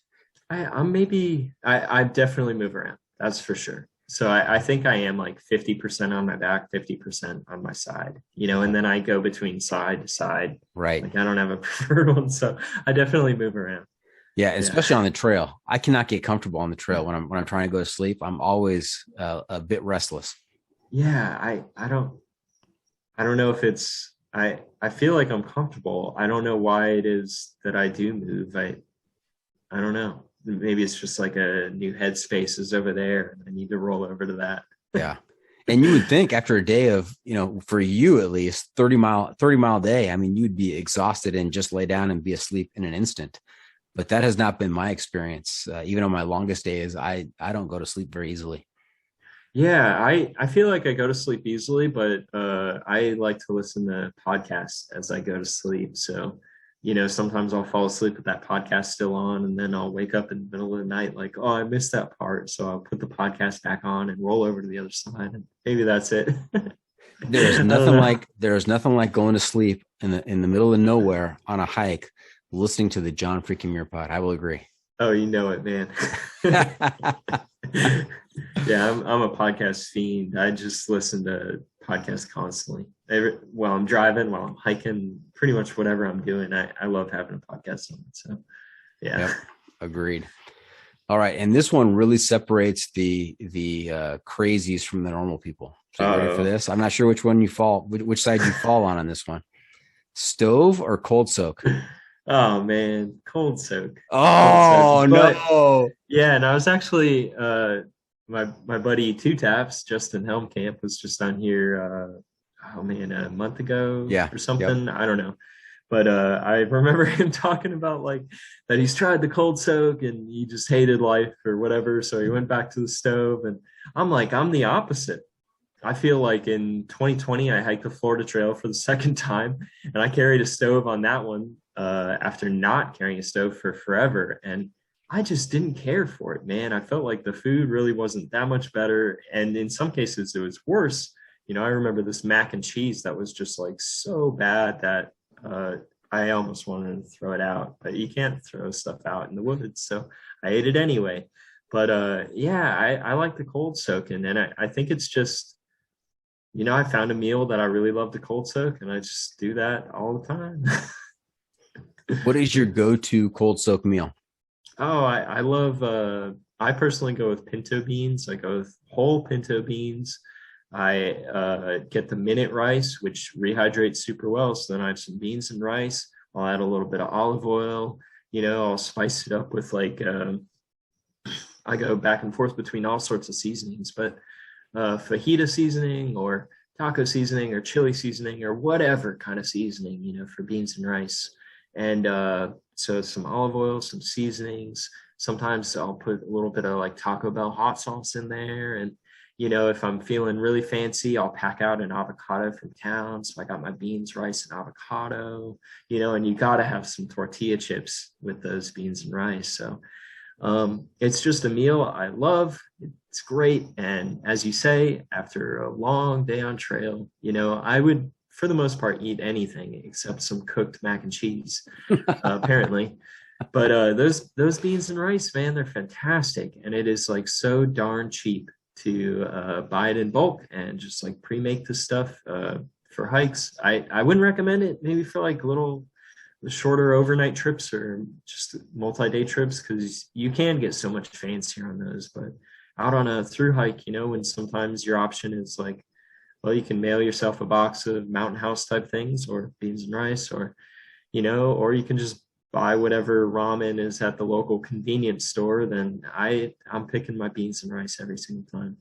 I definitely move around. That's for sure. So I think I am like 50% on my back, 50% on my side, and then I go between side to side. Right. Like I don't have a preferred one. So I definitely move around. Yeah. Especially on the trail. I cannot get comfortable on the trail when I'm trying to go to sleep. I'm always a bit restless. Yeah. I don't know if it's, I feel like I'm comfortable. I don't know why it is that I do move. I don't know. Maybe it's just like a new headspace is over there and I need to roll over to that. Yeah. And you would think after a day of, for you at least 30 mile day, I mean, you'd be exhausted and just lay down and be asleep in an instant. But that has not been my experience. Even on my longest days, I don't go to sleep very easily. Yeah, I feel like I go to sleep easily, but I like to listen to podcasts as I go to sleep. So sometimes I'll fall asleep with that podcast still on, and then I'll wake up in the middle of the night like, oh, I missed that part. So I'll put the podcast back on and roll over to the other side, and maybe that's it. There's nothing like going to sleep in the middle of nowhere on a hike, listening to the John freaking Muir pod. I will agree. Oh, you know it, man. Yeah, I'm a podcast fiend. I just listen to podcasts constantly. While I'm driving, while I'm hiking, pretty much whatever I'm doing, I love having a podcast on it. So, yeah. Yep, agreed. All right, and this one really separates the crazies from the normal people. So you ready for this? I'm not sure which side you fall on this one. Stove or cold soak? Oh man, cold soak. Oh, no. Yeah, and I was actually my buddy Two Taps, Justin Helmkamp, was just on here a month ago or something. Yep. I don't know. But I remember him talking about like that he's tried the cold soak and he just hated life or whatever. So he went back to the stove, and I'm like, I'm the opposite. I feel like in 2020, I hiked the Florida Trail for the second time, and I carried a stove on that one after not carrying a stove for forever. And I just didn't care for it, man. I felt like the food really wasn't that much better. And in some cases, it was worse. I remember this mac and cheese that was just like so bad that I almost wanted to throw it out, but you can't throw stuff out in the woods. So I ate it anyway. But yeah, I like the cold soaking. And I think it's just, I found a meal that I really love to cold soak, and I just do that all the time. What is your go-to cold soak meal? Oh, I love, I personally go with pinto beans. I go with whole pinto beans. I get the minute rice, which rehydrates super well. So then I have some beans and rice. I'll add a little bit of olive oil. I'll spice it up with I go back and forth between all sorts of seasonings, but fajita seasoning or taco seasoning or chili seasoning or whatever kind of seasoning, for beans and rice. And so some olive oil, some seasonings. Sometimes I'll put a little bit of like Taco Bell hot sauce in there. And, if I'm feeling really fancy, I'll pack out an avocado from town. So I got my beans, rice, and avocado, and you got to have some tortilla chips with those beans and rice. So it's just a meal I love. It's great. And as you say, after a long day on trail, I would, for the most part, eat anything except some cooked mac and cheese, apparently. But those beans and rice, man, they're fantastic. And it is like so darn cheap to buy it in bulk and just like pre-make this stuff for hikes. I wouldn't recommend it maybe for like little shorter overnight trips or just multi-day trips, because you can get so much fancier on those. But out on a through hike, when sometimes your option is like, well, you can mail yourself a box of Mountain House type things or beans and rice, or or you can just buy whatever ramen is at the local convenience store. Then I'm picking my beans and rice every single time.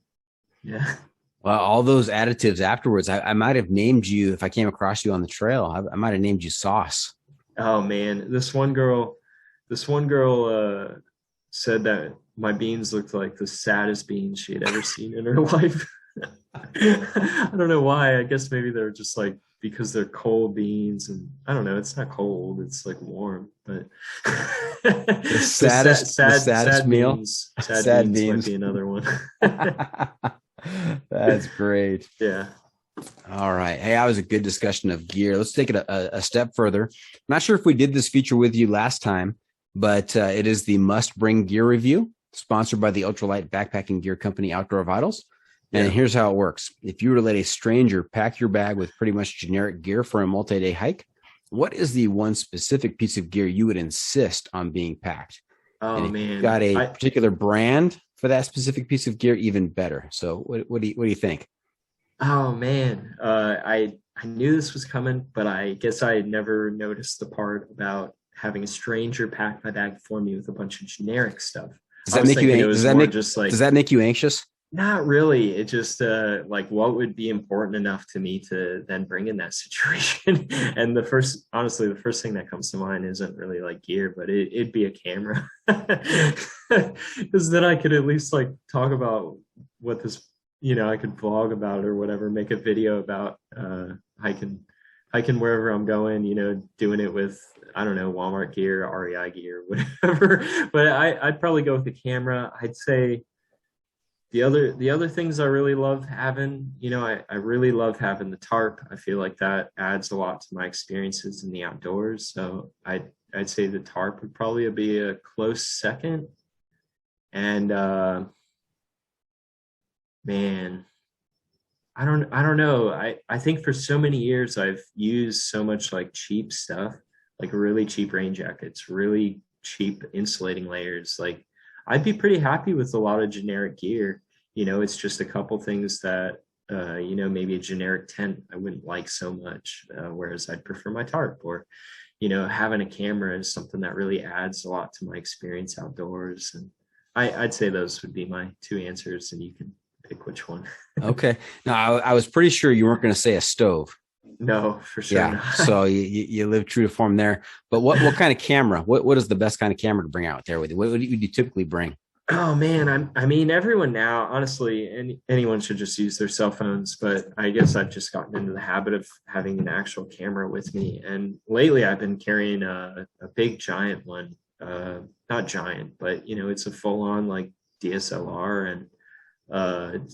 Yeah. Well, all those additives afterwards, I might have named you, if I came across you on the trail, I might have named you Sauce. Oh man, this one girl said that my beans looked like the saddest beans she had ever seen in her life. I don't know why. I guess maybe they're just like, because they're cold beans, and I don't know. It's not cold. It's like warm, but the saddest meal. Sad beans might be another one. That's great. Yeah. All right. Hey, that was a good discussion of gear. Let's take it a step further. I'm not sure if we did this feature with you last time, but it is the Must Bring Gear Review, sponsored by the ultralight backpacking gear company Outdoor Vitals. And here's how it works. If you were to let a stranger pack your bag with pretty much generic gear for a multi-day hike, what is the one specific piece of gear you would insist on being packed? Oh, man. You've got a particular brand for that specific piece of gear, even better. So what do you think? Oh man, I knew this was coming, but I guess I had never noticed the part about having a stranger pack my bag for me with a bunch of generic stuff. Does that make you anxious? Not really. It just like, what would be important enough to me to then bring in that situation? And the first thing that comes to mind isn't really like gear, but it'd be a camera, because then I could at least like talk about what this. I could vlog about it or whatever, make a video about hiking wherever I'm going, doing it with, I don't know, Walmart gear, REI gear, whatever. But I'd probably go with the camera. I'd say the other things I really love having, I really love having the tarp. I feel like that adds a lot to my experiences in the outdoors. So I'd say the tarp would probably be a close second. And man, I don't know. I think for so many years I've used so much like cheap stuff, like really cheap rain jackets, really cheap insulating layers. Like I'd be pretty happy with a lot of generic gear. It's just a couple things that maybe a generic tent I wouldn't like so much, whereas I'd prefer my tarp. Or having a camera is something that really adds a lot to my experience outdoors. And I'd say those would be my two answers, and you can pick which one. Okay. Now, I was pretty sure you weren't going to say a stove. No, for sure. Yeah. Not. So you live true to form there. But what kind of camera? What is the best kind of camera to bring out there with you? What would you typically bring? Oh man, I mean, everyone now, honestly, anyone should just use their cell phones. But I guess I've just gotten into the habit of having an actual camera with me. And lately, I've been carrying a big giant one. Not giant, but it's a full-on like DSLR, and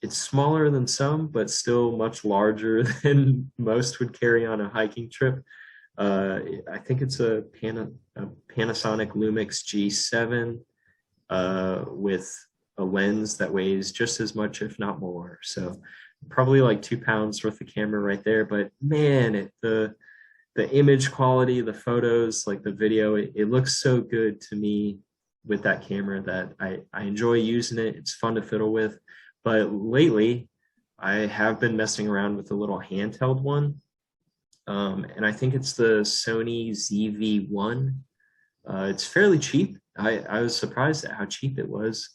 it's smaller than some, but still much larger than most would carry on a hiking trip. I think it's a Panasonic Lumix G7 with a lens that weighs just as much, if not more. So probably like 2 pounds worth of camera right there. But man, the image quality, the photos, like the video, it looks so good to me with that camera that I enjoy using it. It's fun to fiddle with. But lately, I have been messing around with a little handheld one. And I think it's the Sony ZV-1. It's fairly cheap. I was surprised at how cheap it was,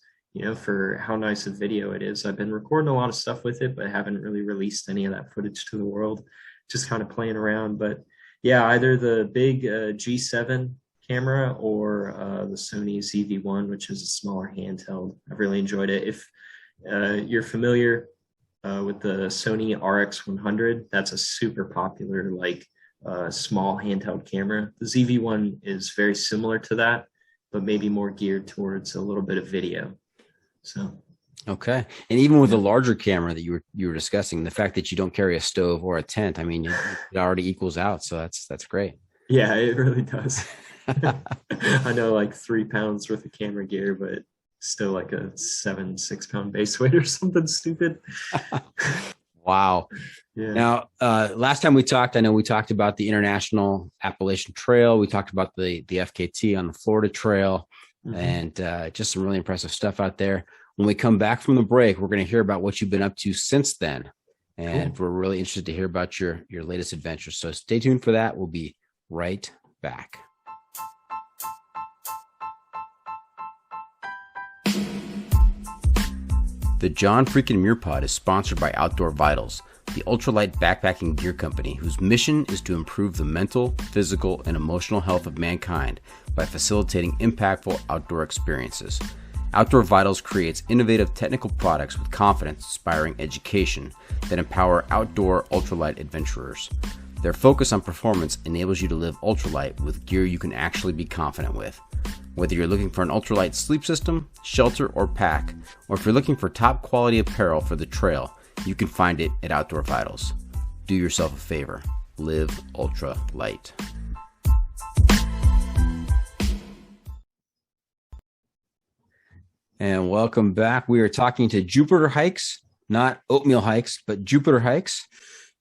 for how nice a video it is. I've been recording a lot of stuff with it, but haven't really released any of that footage to the world. Just kind of playing around. But yeah, either the big G7 camera or the Sony ZV-1, which is a smaller handheld. I've really enjoyed it. If you're familiar with the Sony RX100, that's a super popular, like small handheld camera. The ZV-1 is very similar to that, but maybe more geared towards a little bit of video. So. Okay. And even with the larger camera that you were discussing, the fact that you don't carry a stove or a tent, I mean, it already equals out. So that's great. Yeah, it really does. I know, like 3 pounds worth of camera gear, but still like a 6 pound base weight or something stupid. Wow. Yeah. Now, last time we talked, I know we talked about the International Appalachian Trail. We talked about the FKT on the Florida Trail, and just some really impressive stuff out there. When we come back from the break, we're going to hear about what you've been up to since then. And We're really interested to hear about your latest adventures. So stay tuned for that. We'll be right back. The John Freakin' Muir Pod is sponsored by Outdoor Vitals, the ultralight backpacking gear company whose mission is to improve the mental, physical, and emotional health of mankind by facilitating impactful outdoor experiences. Outdoor Vitals creates innovative technical products with confidence-inspiring education that empower outdoor ultralight adventurers. Their focus on performance enables you to live ultralight with gear you can actually be confident with. Whether you're looking for an ultralight sleep system, shelter, or pack, or if you're looking for top quality apparel for the trail, you can find it at Outdoor Vitals. Do yourself a favor. Live ultra light. And welcome back. We are talking to Jupiter Hikes, not Oatmeal Hikes, but Jupiter Hikes,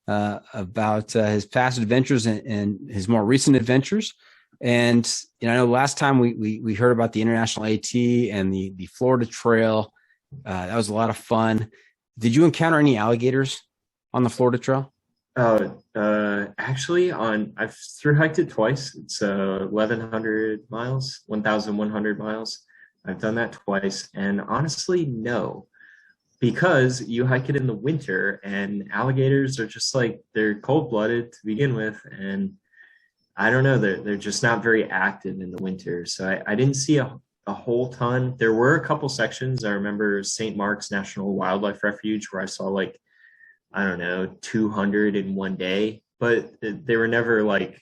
about his past adventures and his more recent adventures. And I know last time we heard about the International AT and the Florida Trail. That was a lot of fun. Did you encounter any alligators on the Florida Trail? Actually, I've through hiked it twice. It's 1,100 miles, 1,100 miles. I've done that twice, and honestly, no, because you hike it in the winter, and alligators are just like, they're cold-blooded to begin with, and I don't know, they're just not very active in the winter. So I didn't see a whole ton. There were a couple sections. I remember St. Mark's National Wildlife Refuge where I saw like, I don't know, 200 in one day, but they were never like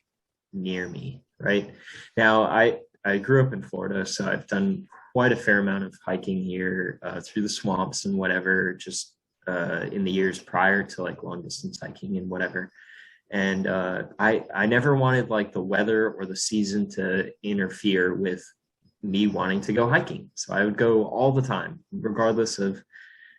near me, right? Now, I grew up in Florida, so I've done quite a fair amount of hiking here through the swamps and whatever, just in the years prior to like long distance hiking and whatever. And I never wanted like the weather or the season to interfere with me wanting to go hiking. So I would go all the time, regardless of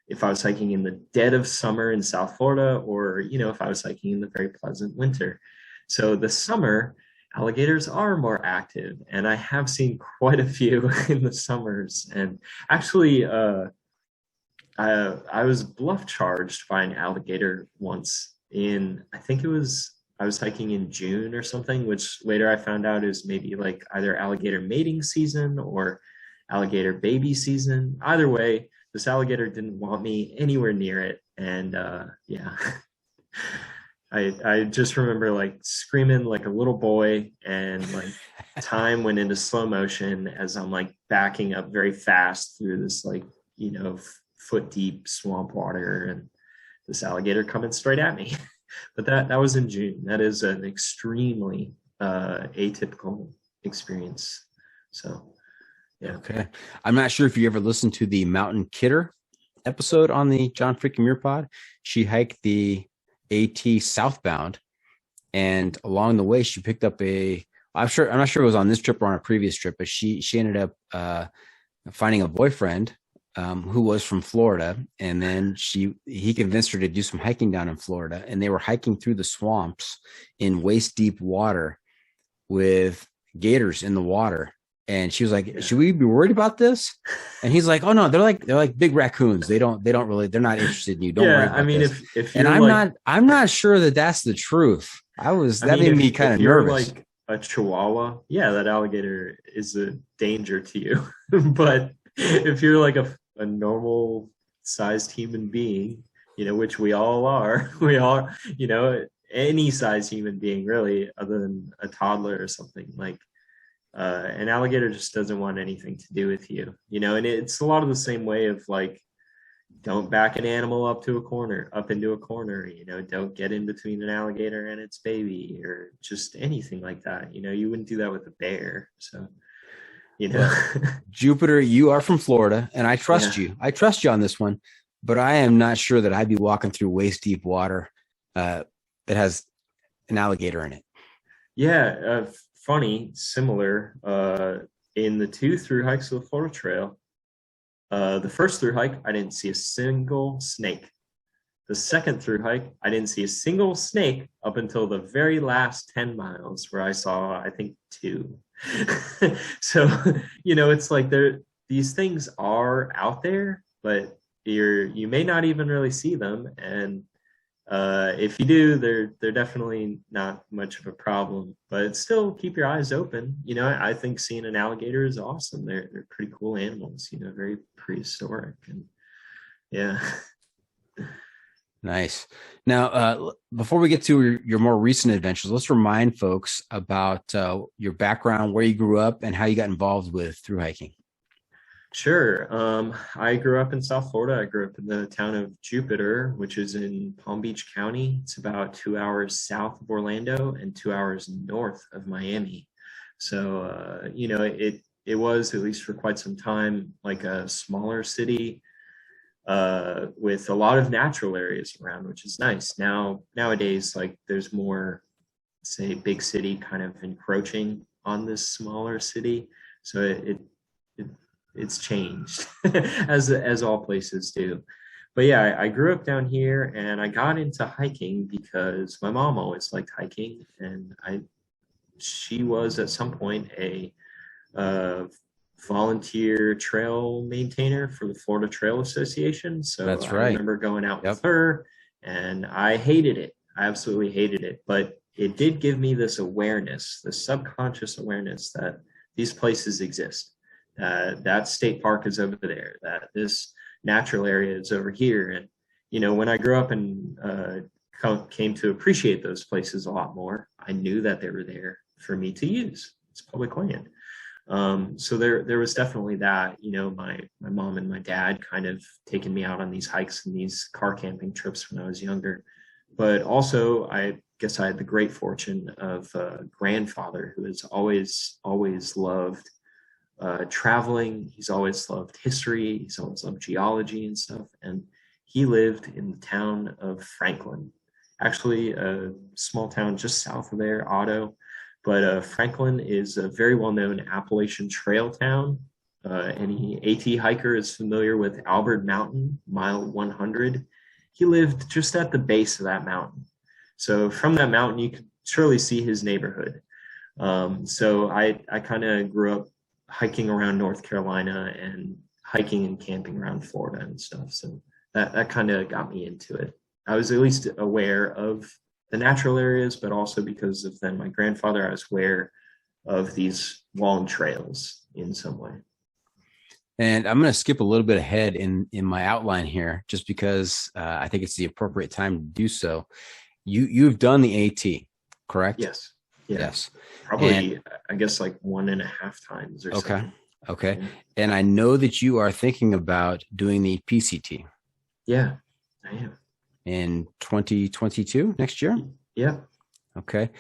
if I was hiking in the dead of summer in South Florida or, if I was hiking in the very pleasant winter. So the summer, alligators are more active, and I have seen quite a few in the summers. And actually, I was bluff charged by an alligator once I was hiking in June or something, which later I found out is maybe like either alligator mating season or alligator baby season. Either way, this alligator didn't want me anywhere near it. And yeah, I just remember like screaming like a little boy, and like time went into slow motion as I'm like backing up very fast through this like, foot deep swamp water, and this alligator coming straight at me. But that was in June. That is an extremely atypical experience. So, yeah. Okay. I'm not sure if you ever listened to the Mountain Kidder episode on the John Freaking Muir Pod. She hiked the AT southbound, and along the way she picked up I'm not sure it was on this trip or on a previous trip, but she ended up finding a boyfriend who was from Florida, and then he convinced her to do some hiking down in Florida, and they were hiking through the swamps in waist deep water with gators in the water. And she was like, should we be worried about this? And he's like, oh no, they're like big raccoons. They're not interested in you. Don't worry about this. if and I'm not sure that that's the truth. Made me kind of nervous. Like a Chihuahua, yeah, that alligator is a danger to you. But if you're like a normal sized human being, which we are, any sized human being really, other than a toddler or something, like an alligator just doesn't want anything to do with you, and it's a lot of the same way of like, don't back an animal up into a corner, don't get in between an alligator and its baby, or just anything like that. You wouldn't do that with a bear. So, Jupiter, you are from Florida, and I trust you. I trust you on this one, but I am not sure that I'd be walking through waist deep water that has an alligator in it. Yeah. Funny, similar, in the 2 through hikes of the Florida Trail. The first through hike, I didn't see a single snake. The second through hike, I didn't see a single snake up until the very last 10 miles, where I saw, I think, 2. So, it's like these things are out there, but you may not even really see them. And if you do, they're definitely not much of a problem, but still keep your eyes open. I think seeing an alligator is awesome. They're pretty cool animals, very prehistoric, and yeah. Nice. Now, before we get to your more recent adventures, let's remind folks about your background, where you grew up, and how you got involved with thru hiking. Sure. I grew up in South Florida. I grew up in the town of Jupiter, which is in Palm Beach County. It's about 2 hours south of Orlando and 2 hours north of Miami. So, it was, at least for quite some time, like a smaller city with a lot of natural areas around, which is nice. Nowadays, like, there's more, say, big city kind of encroaching on this smaller city. So it's changed as all places do. But yeah, I grew up down here, and I got into hiking because my mom always liked hiking, and she was at some point a volunteer trail maintainer for the Florida Trail Association. So that's right. I remember going out with her, and I hated it. I absolutely hated it. But it did give me this awareness, this subconscious awareness that these places exist. That state park is over there, that this natural area is over here. And, when I grew up and came to appreciate those places a lot more, I knew that they were there for me to use. It's public land. So there was definitely that, my mom and my dad kind of taking me out on these hikes and these car camping trips when I was younger. But also, I guess I had the great fortune of a grandfather who has always loved traveling. He's always loved history. He's always loved geology and stuff. And he lived in the town of Franklin, actually a small town just south of there, Otto. But Franklin is a very well-known Appalachian Trail town. Any AT hiker is familiar with Albert Mountain, mile 100. He lived just at the base of that mountain. So from that mountain, you could surely see his neighborhood. So I kind of grew up hiking around North Carolina and hiking and camping around Florida and stuff. So that kind of got me into it. I was at least aware of the natural areas, but also because of then my grandfather, I was aware of these long trails in some way. And I'm going to skip a little bit ahead in my outline here, just because I think it's the appropriate time to do so. You've done the AT, correct? Yes. Yeah. Yes. Probably, I guess, like 1.5 times or something. Okay. Yeah. And I know that you are thinking about doing the PCT. Yeah, I am. In 2022, next year? Yeah. Okay.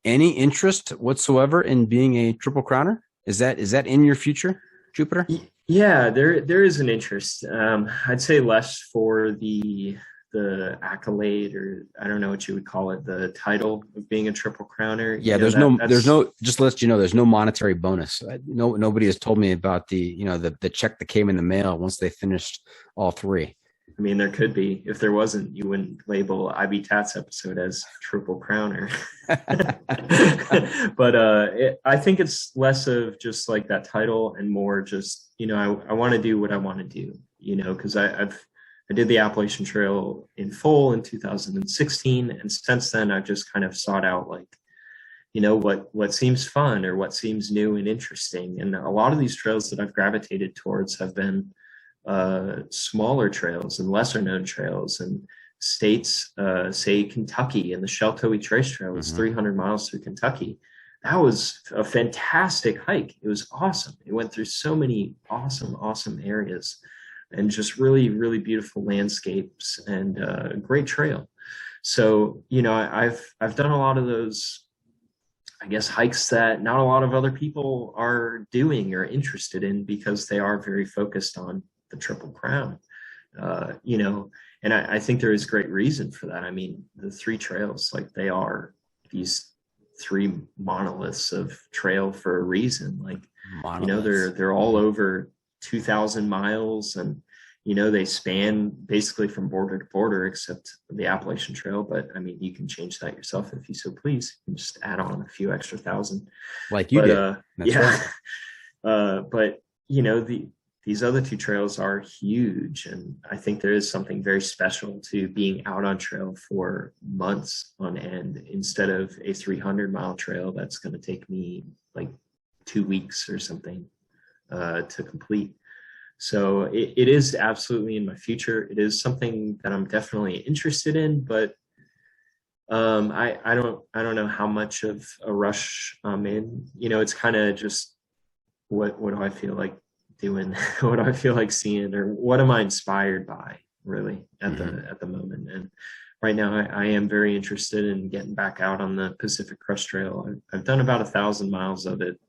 Any interest whatsoever in being a Triple Crowner? Is that in your future, Jupiter? Yeah, there is an interest. I'd say less for the accolade, or I don't know what you would call it, the title of being a Triple Crowner. Yeah, there's no just to let you know, there's no monetary bonus. Nobody has told me about the check that came in the mail once they finished all three. I mean, there could be. If there wasn't, you wouldn't label IB Tats episode as Triple Crowner. But I think it's less of just like that title and more just, I want to do what I want to do, because I did the Appalachian Trail in full in 2016. And since then, I've just kind of sought out like, what seems fun or what seems new and interesting. And a lot of these trails that I've gravitated towards have been smaller trails and lesser known trails, and states, say Kentucky, and the Shelton Trace Trail is 300 miles through Kentucky. That was a fantastic hike. It was awesome. It went through so many awesome areas and just really, really beautiful landscapes and great trail. So, I've done a lot of those, I guess, hikes that not a lot of other people are doing or interested in because they are very focused on the Triple Crown, and I think there is great reason for that. I mean, the three trails, like, they are these three monoliths of trail for a reason. Like, they're all over 2,000 miles, and they span basically from border to border, except the Appalachian Trail. But I mean, you can change that yourself if you so please. You can just add on a few extra thousand, like you did. That's right. But these other two trails are huge, and I think there is something very special to being out on trail for months on end instead of a 300-mile trail that's going to take me like 2 weeks or something to complete. So it is absolutely in my future. It is something that I'm definitely interested in, but I don't know how much of a rush I'm in. It's kind of just what do I feel like doing, what do I feel like seeing, or what am I inspired by really at the moment. And right now I am very interested in getting back out on the Pacific Crest Trail. I've done about 1,000 miles of it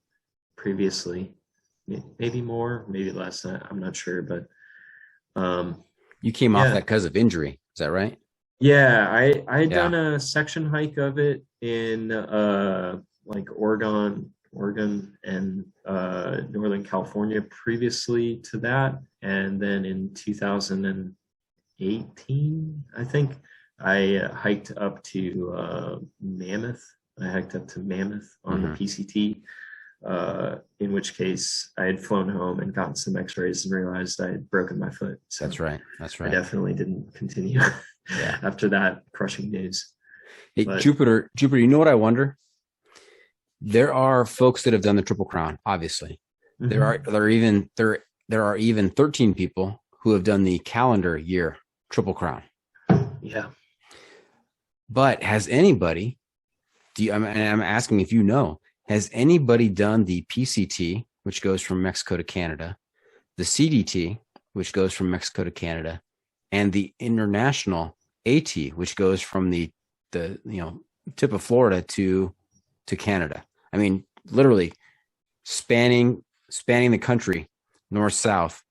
previously, maybe more, maybe less, I'm not sure, but you came off that because of injury, is that right? Yeah, I had done a section hike of it in like Oregon and Northern California previously to that. And then in 2018, I think, I hiked up to Mammoth. I hiked up to Mammoth on the PCT, in which case I had flown home and gotten some x-rays and realized I had broken my foot. So That's right. I definitely didn't continue after that crushing news. Hey, Jupiter, you know what I wonder? There are folks that have done the Triple Crown, obviously. There are even 13 people who have done the calendar year Triple Crown. Yeah. But has anybody, I'm asking if you know, has anybody done the PCT, which goes from Mexico to Canada, the CDT, which goes from Mexico to Canada, and the international AT, which goes from the tip of Florida to Canada? I mean, literally spanning the country, north, south,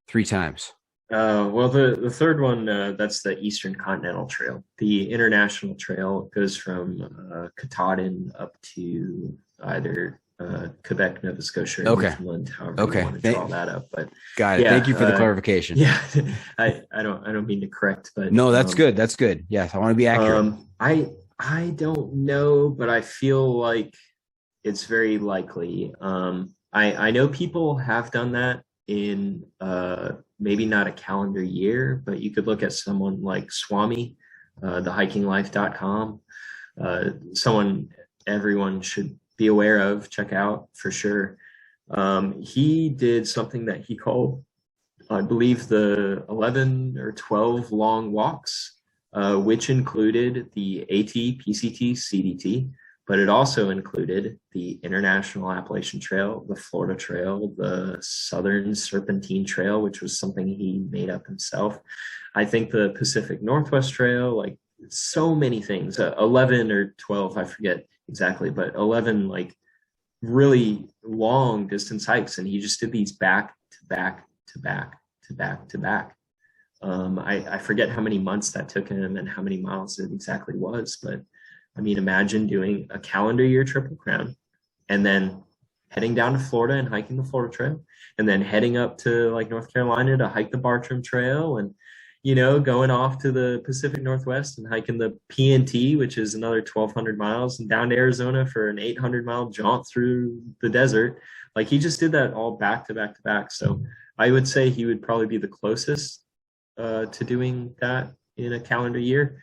3 times. Well, the third one, that's the Eastern Continental Trail. The International Trail goes from Katahdin up to either Quebec, Nova Scotia, or Newfoundland, however you want to draw that up. But got it. Thank you for the clarification. Yeah, I don't mean to correct, but no, that's good. That's good. Yes, I want to be accurate. I don't know, but I feel like it's very likely. I know people have done that in maybe not a calendar year, but you could look at someone like Swami, thehikinglife.com, someone everyone should be aware of, check out for sure. He did something that he called, I believe, the 11 or 12 long walks which included the AT, PCT, CDT, but it also included the International Appalachian Trail, the Florida Trail, the Southern Serpentine Trail, which was something he made up himself. I think the Pacific Northwest Trail, like so many things, 11 or 12, I forget exactly, but 11 like really long distance hikes. And he just did these back to back to back to back to back. I forget how many months that took him and how many miles it exactly was, but I mean, imagine doing a calendar year Triple Crown and then heading down to Florida and hiking the Florida Trail, and then heading up to like North Carolina to hike the Bartram Trail, and going off to the Pacific Northwest and hiking the PNT, which is another 1,200 miles, and down to Arizona for an 800-mile jaunt through the desert. Like he just did that all back to back to back. So I would say he would probably be the closest to doing that in a calendar year.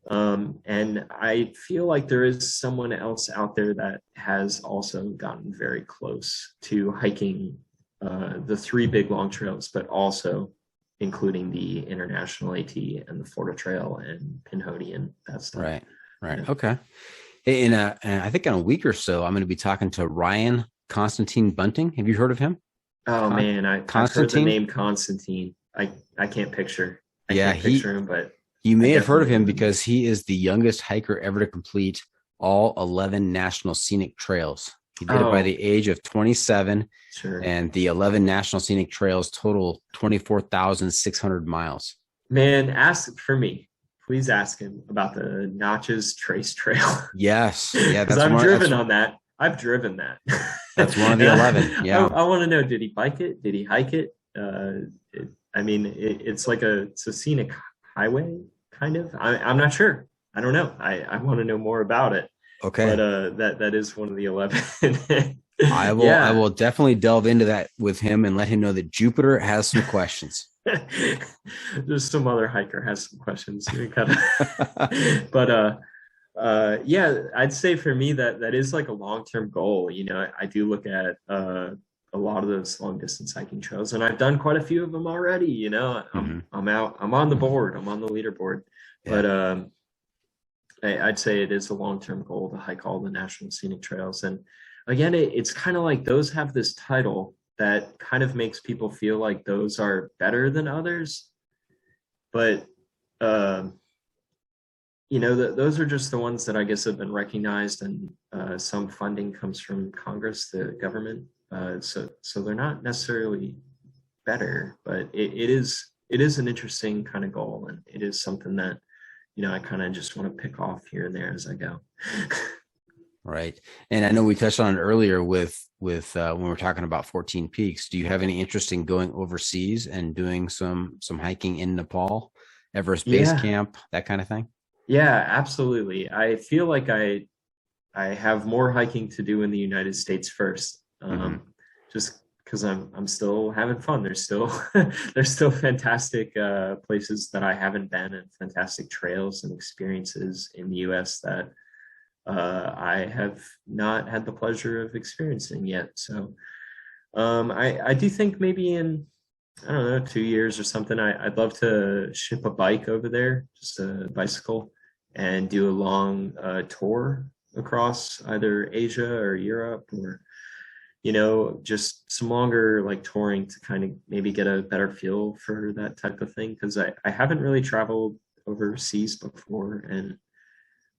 And I feel like there is someone else out there that has also gotten very close to hiking the three big long trails, but also including the International AT and the Florida Trail and Pinhoti and that stuff. Right. Yeah. Okay. And I think in a week or so, I'm going to be talking to Ryan Constantine Bunting. Have you heard of him? Oh man, I've heard the name Constantine. I can't picture. I can't picture him, but you may have heard of him because he is the youngest hiker ever to complete all 11 national scenic trails. He did it by the age of 27. Sure. And the 11 national scenic trails total 24,600 miles. Man, ask for me. Please ask him about the Notches Trace Trail. Yes. Yeah, that's I've driven on that. I've driven that. That's one of the 11. Yeah. I want to know, did he bike it? Did he hike it? It's like it's a scenic highway, kind of. I'm not sure. I don't know. I want to know more about it. Okay. But that is one of the 11. I will definitely delve into that with him and let him know that Jupiter has some questions. There's some other hiker has some questions. But I'd say for me that is like a long-term goal. I do look at a lot of those long distance hiking trails, and I've done quite a few of them already. I'm out, I'm on the board, I'm on the leaderboard. Yeah. But I'd say it is a long-term goal to hike all the national scenic trails. And again, it's kind of like those have this title that kind of makes people feel like those are better than others. But, those are just the ones that I guess have been recognized, and some funding comes from Congress, the government. So they're not necessarily better, but it is an interesting kind of goal. And it is something that, I kind of just want to pick off here and there as I go. Right. And I know we touched on it earlier with when we were talking about 14 peaks. Do you have any interest in going overseas and doing some hiking in Nepal, Everest Base Camp, that kind of thing? Yeah, absolutely. I feel like I have more hiking to do in the United States first, just because I'm still having fun. There's still fantastic places that I haven't been, and fantastic trails and experiences in the U.S. that I have not had the pleasure of experiencing yet. So I do think maybe in, I don't know, 2 years or something, I'd love to ship a bike over there, just a bicycle, and do a long tour across either Asia or Europe, or just some longer like touring to kind of maybe get a better feel for that type of thing, because I haven't really traveled overseas before. And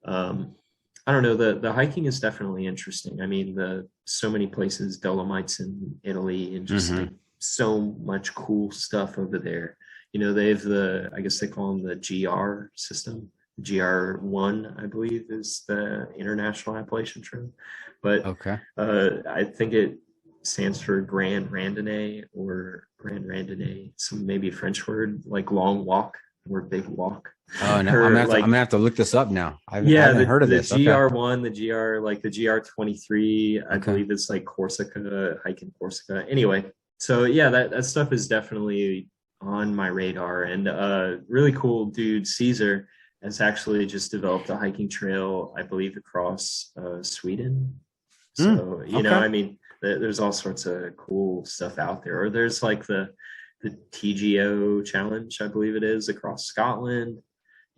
I don't know, the hiking is definitely interesting. I mean, so many places, Dolomites in Italy, and just like so much cool stuff over there. They have I guess they call them the GR system. GR1, I believe, is the International Appalachian Trail. But I think it stands for Grand Randonnée, or Grand Randonnée, some maybe French word, like long walk or big walk. Oh, no, I'm gonna have to look this up now. I haven't heard of this. The GR1, the GR, like the GR23, I believe it's like Corsica, hiking Corsica. Anyway, so yeah, that stuff is definitely on my radar. And really cool dude, Caesar, has actually just developed a hiking trail, I believe, across Sweden. So, I mean, there's all sorts of cool stuff out there. Or there's like the TGO challenge, I believe it is, across Scotland.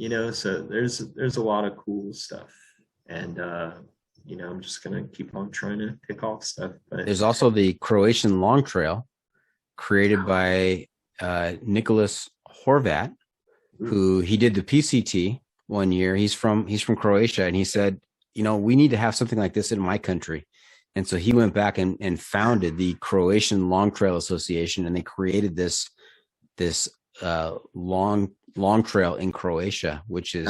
So there's a lot of cool stuff. And, I'm just going to keep on trying to pick off stuff. But There's also the Croatian Long Trail created by Nicholas Horvat, who he did the PCT one year. He's from Croatia, and he said, we need to have something like this in my country. And so he went back and founded the Croatian Long Trail Association, and they created this long trail in Croatia, which is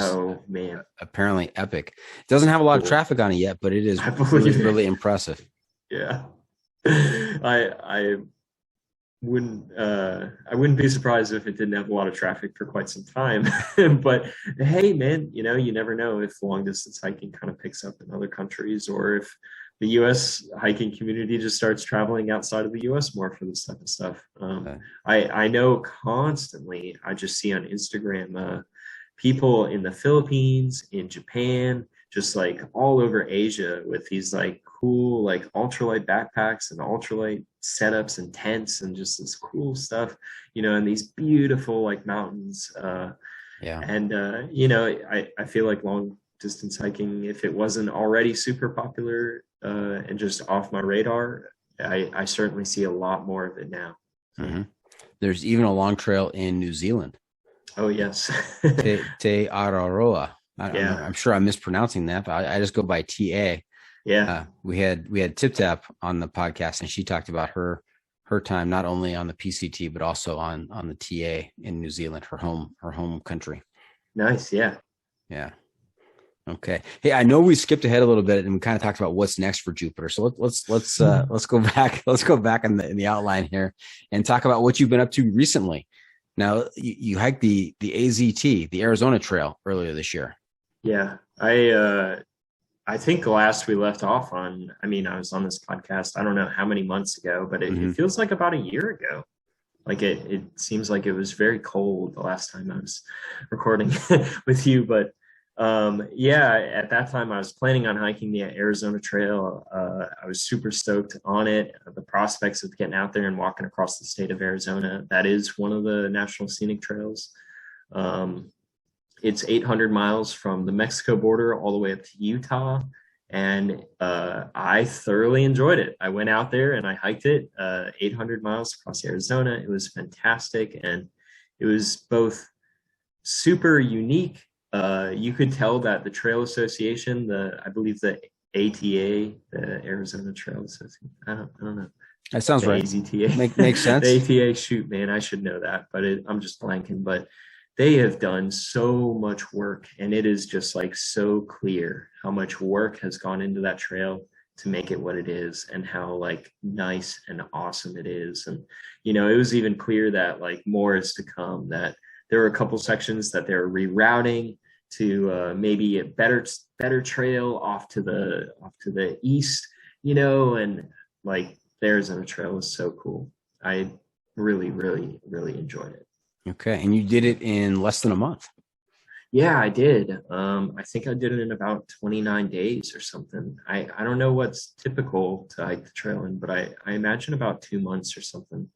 apparently epic. It doesn't have a lot of traffic on it yet, but it is really impressive. Yeah. I wouldn't be surprised if it didn't have a lot of traffic for quite some time. But hey, man, you never know if long distance hiking kind of picks up in other countries, or if the U.S. hiking community just starts traveling outside of the U.S. more for this type of stuff. I know constantly, I just see on Instagram people in the Philippines, in Japan, just like all over Asia with these like cool like ultralight backpacks and ultralight setups and tents and just this cool stuff, and these beautiful like mountains. And I feel like long distance hiking, if it wasn't already super popular and just off my radar, I certainly see a lot more of it now. Mm-hmm. There's even a long trail in New Zealand. Oh yes. Te Araroa. I'm sure I'm mispronouncing that, but I just go by TA. Yeah. We had Tip Tap on the podcast, and she talked about her time not only on the PCT but also on the TA in New Zealand, her home country. Nice. Yeah. Yeah. Okay. Hey, I know we skipped ahead a little bit and we kind of talked about what's next for Jupiter. So let's go back. Let's go back in the outline here and talk about what you've been up to recently. Now you hiked the AZT, the Arizona Trail, earlier this year. Yeah. I think last we left off on, I was on this podcast, I don't know how many months ago, but it feels like about a year ago. Like it seems like it was very cold the last time I was recording with you, but at that time I was planning on hiking the Arizona Trail. I was super stoked on it. The prospects of getting out there and walking across the state of Arizona, that is one of the national scenic trails. It's 800 miles from the Mexico border all the way up to Utah. And I thoroughly enjoyed it. I went out there and I hiked it 800 miles across Arizona. It was fantastic. And it was both super unique. You could tell that the Trail Association, I believe the ATA, the Arizona Trail Association, I don't know. That sounds right. AZTA. Makes sense. The ATA, shoot, man, I should know that, but I'm just blanking. But they have done so much work, and it is just like so clear how much work has gone into that trail to make it what it is, and how like nice and awesome it is. And it was even clear that like more is to come, that there were a couple sections that they're rerouting to maybe a better trail off to the east, and like the Arizona Trail was so cool. I really, really, really enjoyed it. Okay. And you did it in less than a month. Yeah, I did. I think I did it in about 29 days or something. I don't know what's typical to hike the trail in, but I imagine about 2 months or something.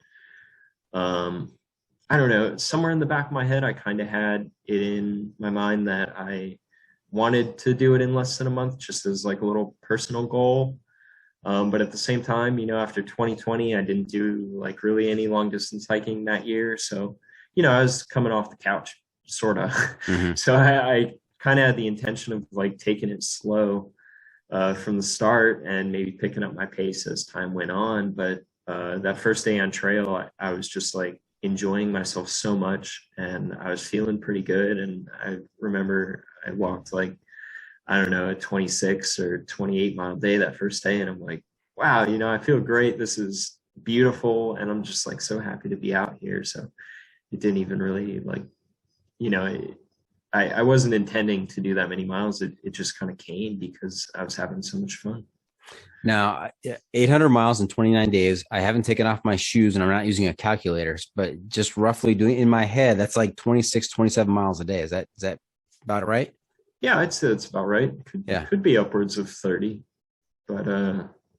I don't know. Somewhere in the back of my head, I kind of had it in my mind that I wanted to do it in less than a month, just as like a little personal goal. But at the same time, after 2020, I didn't do like really any long distance hiking that year. So, I was coming off the couch, sort of. Mm-hmm. So I kind of had the intention of like taking it slow from the start and maybe picking up my pace as time went on. But that first day on trail, I was just like enjoying myself so much, and I was feeling pretty good. And I remember I walked like, I don't know, a 26 or 28 mile day that first day. And I'm like, wow, I feel great. This is beautiful. And I'm just like so happy to be out here. So it didn't even really like, I wasn't intending to do that many miles. It just kind of came because I was having so much fun. Now, 800 miles in 29 days. I haven't taken off my shoes and I'm not using a calculator, but just roughly doing it in my head, that's like 26, 27 miles a day. Is that about right? Yeah, I'd say that's about right. Could be upwards of 30, but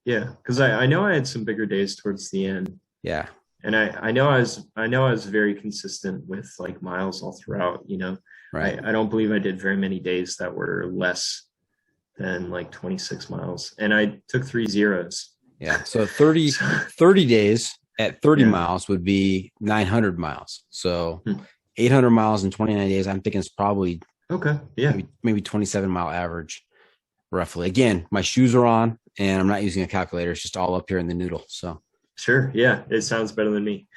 yeah, because I know I had some bigger days towards the end. Yeah. And I know I was very consistent with like miles all throughout, you know. Right. I don't believe I did very many days that were less than like 26 miles. And I took 3 zeros. Yeah. So 30 days at 30 Yeah. miles would be 900 miles. So Hmm. 800 miles in 29 days. I'm thinking it's probably Okay. Yeah. maybe 27-mile average, roughly. Again, my shoes are on and I'm not using a calculator. It's just all up here in the noodle. So Sure. Yeah. It sounds better than me.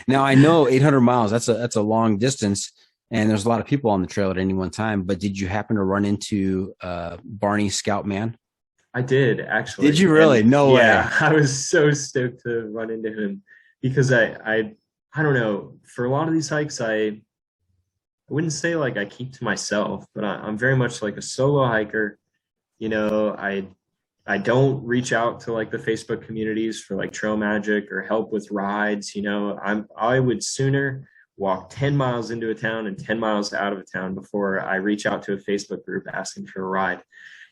now I know 800 miles, that's a long distance and there's a lot of people on the trail at any one time, but did you happen to run into Barney Scoutman? I did actually. Did you really? And, no way. Yeah, I was so stoked to run into him because I don't know, for a lot of these hikes, I wouldn't say like I keep to myself, but I'm very much like a solo hiker. You know, I don't reach out to like the Facebook communities for like trail magic or help with rides. You know, I would sooner walk 10 miles into a town and 10 miles out of a town before I reach out to a Facebook group asking for a ride.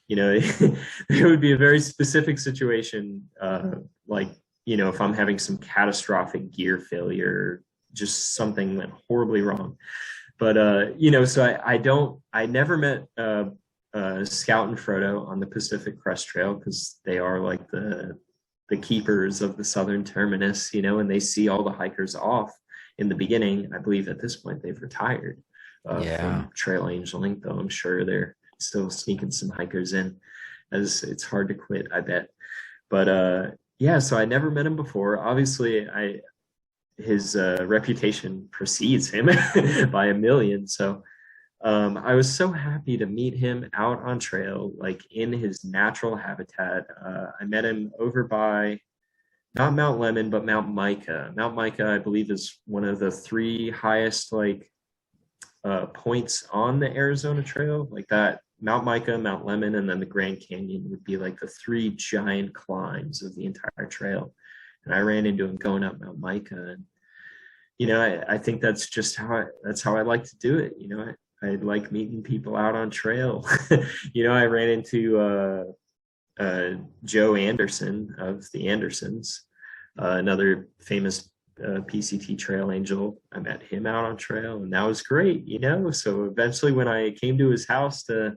You know, it would be a very specific situation, like, you know, if I'm having some catastrophic gear failure, just something went horribly wrong. But, you know, so I never met Scout and Frodo on the Pacific Crest Trail because they are like the keepers of the southern terminus, you know, and they see all the hikers off in the beginning. I believe at this point they've retired from Trail Angeling, though I'm sure they're still sneaking some hikers in, as it's hard to quit, I bet. But yeah, so I never met him before. Obviously, his reputation precedes him by a million. So I was so happy to meet him out on trail, like in his natural habitat. I met him over by not Mount Lemmon, but Mount Micah. Mount Micah, I believe, is one of the 3 highest like points on the Arizona Trail. Like that, Mount Micah, Mount Lemmon, and then the Grand Canyon would be like the 3 giant climbs of the entire trail. And I ran into him going up Mount Micah, and you know, I think that's just how I like to do it. You know, I like meeting people out on trail. You know, I ran into Joe Anderson of the Andersons, another famous PCT trail angel. I met him out on trail, and that was great, you know. So eventually when I came to his house to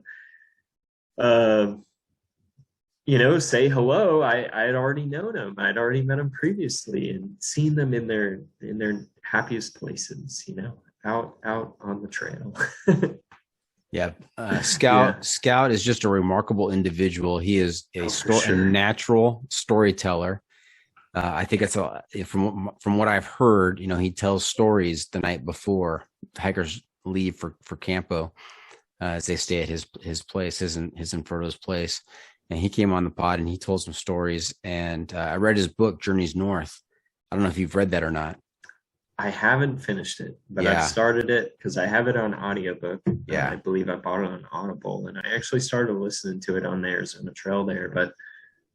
you know, say hello, I had already known him. I'd already met him previously and seen them in their happiest places, you know, out on the trail. Yeah. Scout is just a remarkable individual. He is a natural storyteller. I think it's from what I've heard, you know, he tells stories the night before hikers leave for Campo, as they stay at his place, his and Frodo's place. And he came on the pod and he told some stories. And I read his book, Journeys North. I don't know if you've read that or not. I haven't finished it, but I've started it because I have it on audiobook. Yeah. I believe I bought it on Audible, and I actually started listening to it on the Arizona Trail there. But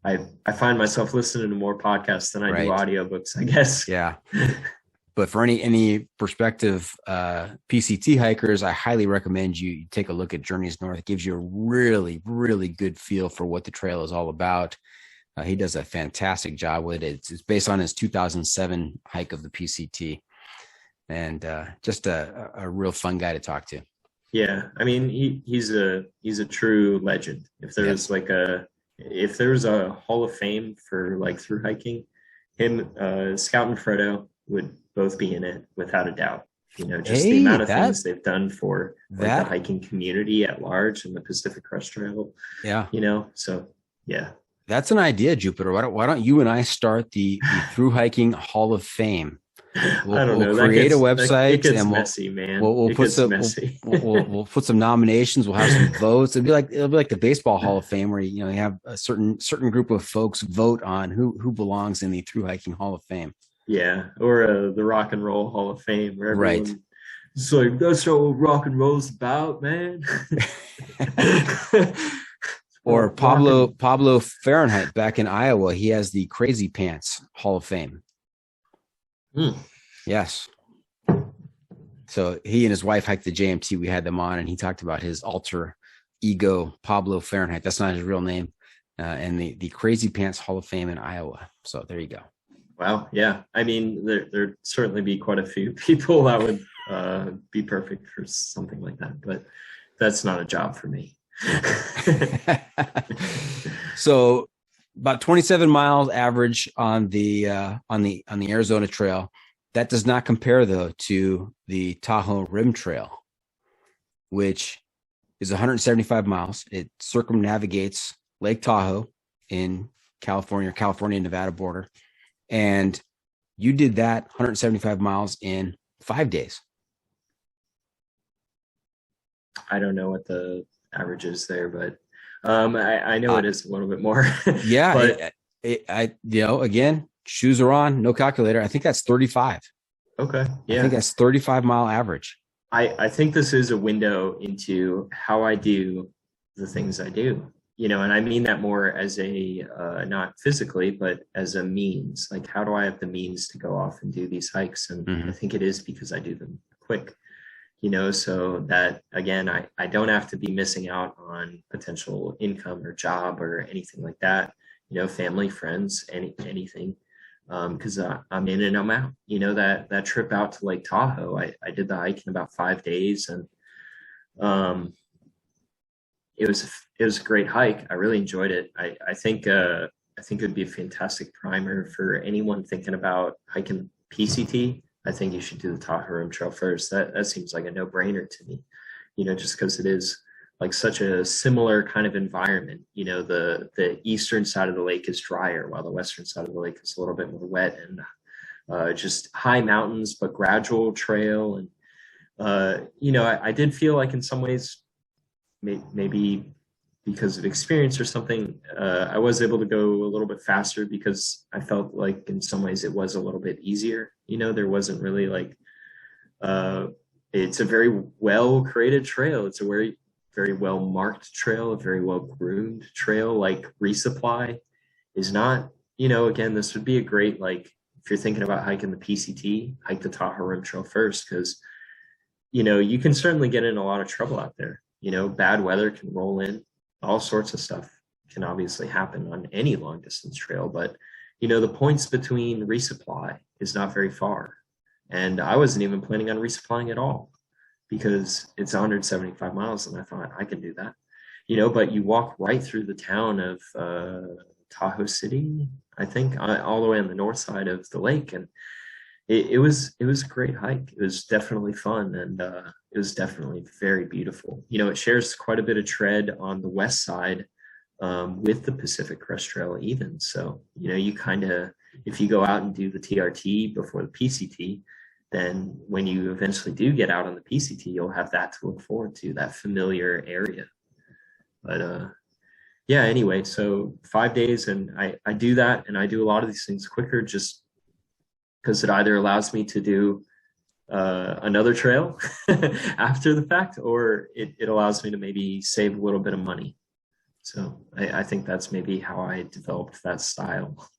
I find myself listening to more podcasts than I do audiobooks, I guess. Yeah. But for any prospective PCT hikers, I highly recommend you take a look at Journeys North. It gives you a really, really good feel for what the trail is all about. He does a fantastic job with it. It's based on his 2007 hike of the PCT, and just a real fun guy to talk to. Yeah, I mean, he's a true legend. If there was if there was a Hall of Fame for like through hiking, him, Scout and Frodo would both be in it without a doubt. You know, just the amount of things they've done for like, the hiking community at large and the Pacific Crest Trail. Yeah. You know, so yeah. That's an idea, Jupiter. Why don't you and I start the Through Hiking Hall of Fame? We'll create a website. It gets messy, man. We'll put some nominations. We'll have some votes. It'll be like the Baseball Hall of Fame, where you have a certain group of folks vote on who belongs in the Through Hiking Hall of Fame. Yeah, or the Rock and Roll Hall of Fame, where everyone, it's like, that's not what rock and roll's about, man. Or Pablo Fahrenheit back in Iowa, he has the Crazy Pants Hall of Fame. Yes. So he and his wife hiked the JMT. We had them on, and he talked about his alter ego, Pablo Fahrenheit. That's not his real name. And the Crazy Pants Hall of Fame in Iowa. So there you go. Wow. Yeah. I mean, there'd certainly be quite a few people that would be perfect for something like that, but that's not a job for me. So about 27 miles average on the Arizona Trail. That does not compare though to the Tahoe Rim Trail, which is 175 miles. It circumnavigates Lake Tahoe in California and Nevada border. And you did that 175 miles in 5 days. I don't know what the average is there, but I know it is a little bit more. Yeah. But again, shoes are on, no calculator. I think that's 35. Okay. Yeah. I think that's 35-mile average. I think this is a window into how I do the things I do, and I mean that more as a, not physically, but as a means, like how do I have the means to go off and do these hikes? And I think it is because I do them quick, so that, again, I don't have to be missing out on potential income or job or anything like that, family, friends, anything. Because I'm in and I'm out. That trip out to Lake Tahoe, I did the hike in about 5 days, and it was a great hike. I really enjoyed it. I think it would be a fantastic primer for anyone thinking about hiking PCT. I think you should do the Tahoe Rim Trail first. That seems like a no-brainer to me, just because it is like such a similar kind of environment. The eastern side of the lake is drier, while the western side of the lake is a little bit more wet, and just high mountains, but gradual trail. And, I did feel like in some ways, maybe because of experience or something, I was able to go a little bit faster because I felt like in some ways it was a little bit easier. There wasn't really like, it's a very well created trail. It's a very well marked trail, a very well groomed trail. Like resupply is not, again, this would be a great, like, if you're thinking about hiking the PCT, hike the Tahoe Rim Trail first, because, you can certainly get in a lot of trouble out there. Bad weather can roll in, all sorts of stuff can obviously happen on any long distance trail, but, the points between resupply is not very far. And I wasn't even planning on resupplying at all, because it's 175 miles, and I thought I could do that, but you walk right through the town of Tahoe City, I think, all the way on the north side of the lake. And it was a great hike. It was definitely fun, and it was definitely very beautiful. It shares quite a bit of tread on the west side with the Pacific Crest Trail even. So, you kind of, if you go out and do the TRT before the PCT, then when you eventually do get out on the PCT, you'll have that to look forward to, that familiar area. But yeah, anyway, so 5 days, and I do that, and I do a lot of these things quicker just because it either allows me to do another trail after the fact, or it allows me to maybe save a little bit of money. So I think that's maybe how I developed that style.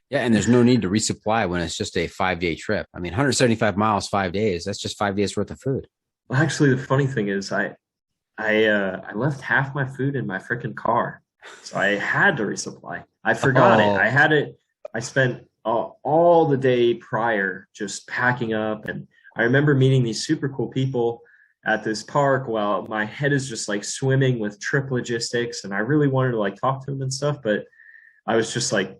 Yeah, and there's no need to resupply when it's just a 5-day trip. I mean, 175 miles, 5 days, that's just 5 days worth of food. Well, actually, the funny thing is I left half my food in my freaking car, so I had to resupply. I forgot it. I had it. I spent all the day prior just packing up, and I remember meeting these super cool people at this park while my head is just like swimming with trip logistics, and I really wanted to like talk to them and stuff, but I was just like,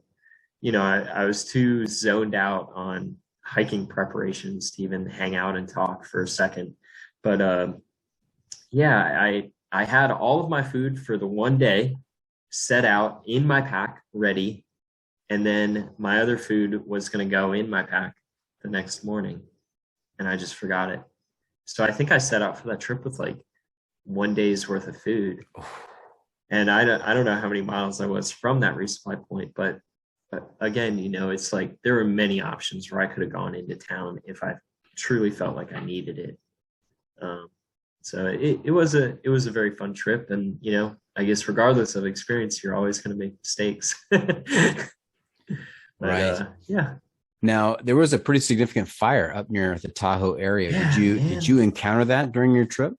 I was too zoned out on hiking preparations to even hang out and talk for a second. But yeah, I had all of my food for the one day set out in my pack, ready. And then my other food was going to go in my pack the next morning, and I just forgot it. So I think I set out for that trip with like 1 day's worth of food. And I don't know how many miles I was from that resupply point, but again, it's like there were many options where I could have gone into town if I truly felt like I needed it. So it was a very fun trip, and I guess regardless of experience, you're always going to make mistakes. But, right. Yeah. Now, there was a pretty significant fire up near the Tahoe area. Yeah, did you encounter that during your trip?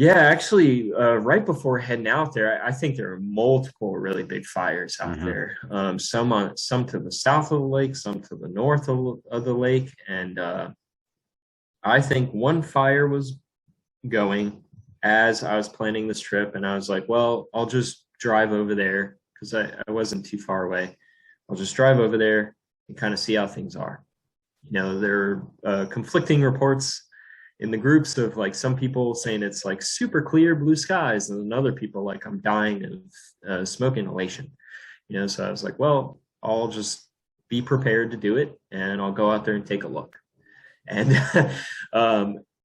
Yeah, actually, right before heading out there, I think there are multiple really big fires out there. Some to the south of the lake, some to the north of the lake, and I think one fire was going as I was planning this trip, and I was like, well, I'll just drive over there because I wasn't too far away. I'll just drive over there and kind of see how things are. There are conflicting reports in the groups of like some people saying it's like super clear blue skies, and then other people like I'm dying of smoke inhalation. So I was like, well, I'll just be prepared to do it, and I'll go out there and take a look. And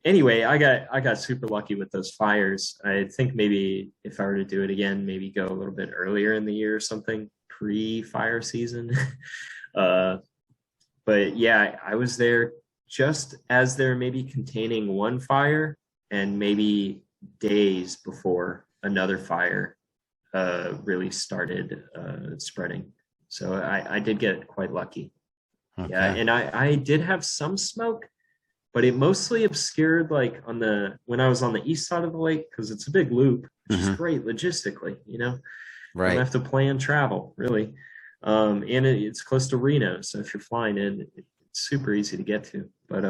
anyway, I got super lucky with those fires. I think maybe if I were to do it again, maybe go a little bit earlier in the year or something, pre-fire season. But yeah, I was there just as they're maybe containing one fire and maybe days before another fire really started spreading. So I did get quite lucky. Okay. Yeah, and I did have some smoke, but it mostly obscured like when I was on the east side of the lake, because it's a big loop, which is great logistically, Right. You don't have to plan travel really. And it's close to Reno, so if you're flying in, it's super easy to get to. But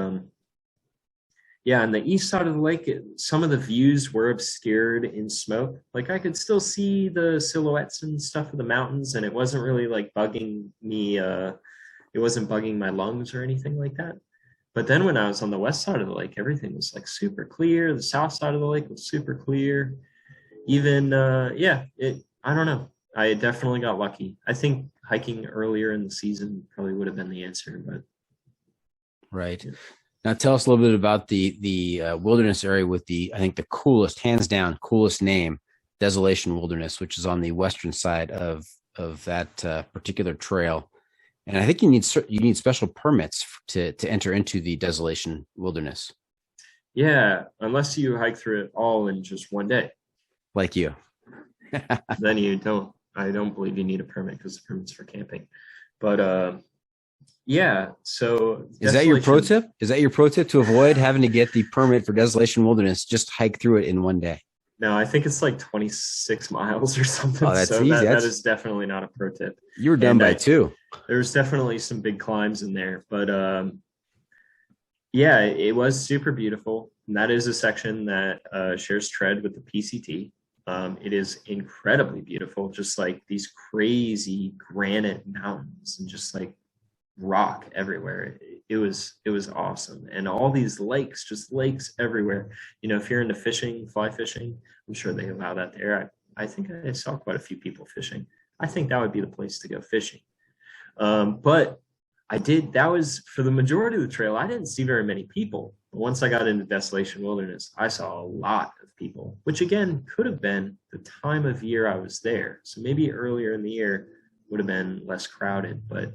yeah, on the east side of the lake, some of the views were obscured in smoke. Like I could still see the silhouettes and stuff of the mountains, and it wasn't really like bugging me. It wasn't bugging my lungs or anything like that. But then when I was on the west side of the lake, everything was like super clear. The south side of the lake was super clear. Even I don't know. I definitely got lucky. I think hiking earlier in the season probably would have been the answer, but right. Yeah. Now tell us a little bit about the wilderness area with I think the coolest, hands down, coolest name, Desolation Wilderness, which is on the western side of that particular trail. And I think you need special permits to enter into the Desolation Wilderness. Yeah, unless you hike through it all in just one day. Like you. Then you don't. I don't believe you need a permit because the permit's for camping. But yeah, so is that your pro tip? Is that your pro tip to avoid having to get the permit for Desolation Wilderness? Just hike through it in one day. No, I think it's like 26 miles or something. Oh, that's so easy. That is definitely not a pro tip. You were done by 2. There's definitely some big climbs in there, but yeah, it was super beautiful. And that is a section that shares tread with the PCT. It is incredibly beautiful, just like these crazy granite mountains and just like rock everywhere. It was awesome. And all these lakes, just lakes everywhere. If you're into fishing, fly fishing, I'm sure they allow that there. I think I saw quite a few people fishing. I think that would be the place to go fishing. But that was for the majority of the trail. I didn't see very many people. But once I got into Desolation Wilderness, I saw a lot of people, which again, could have been the time of year I was there. So maybe earlier in the year would have been less crowded, but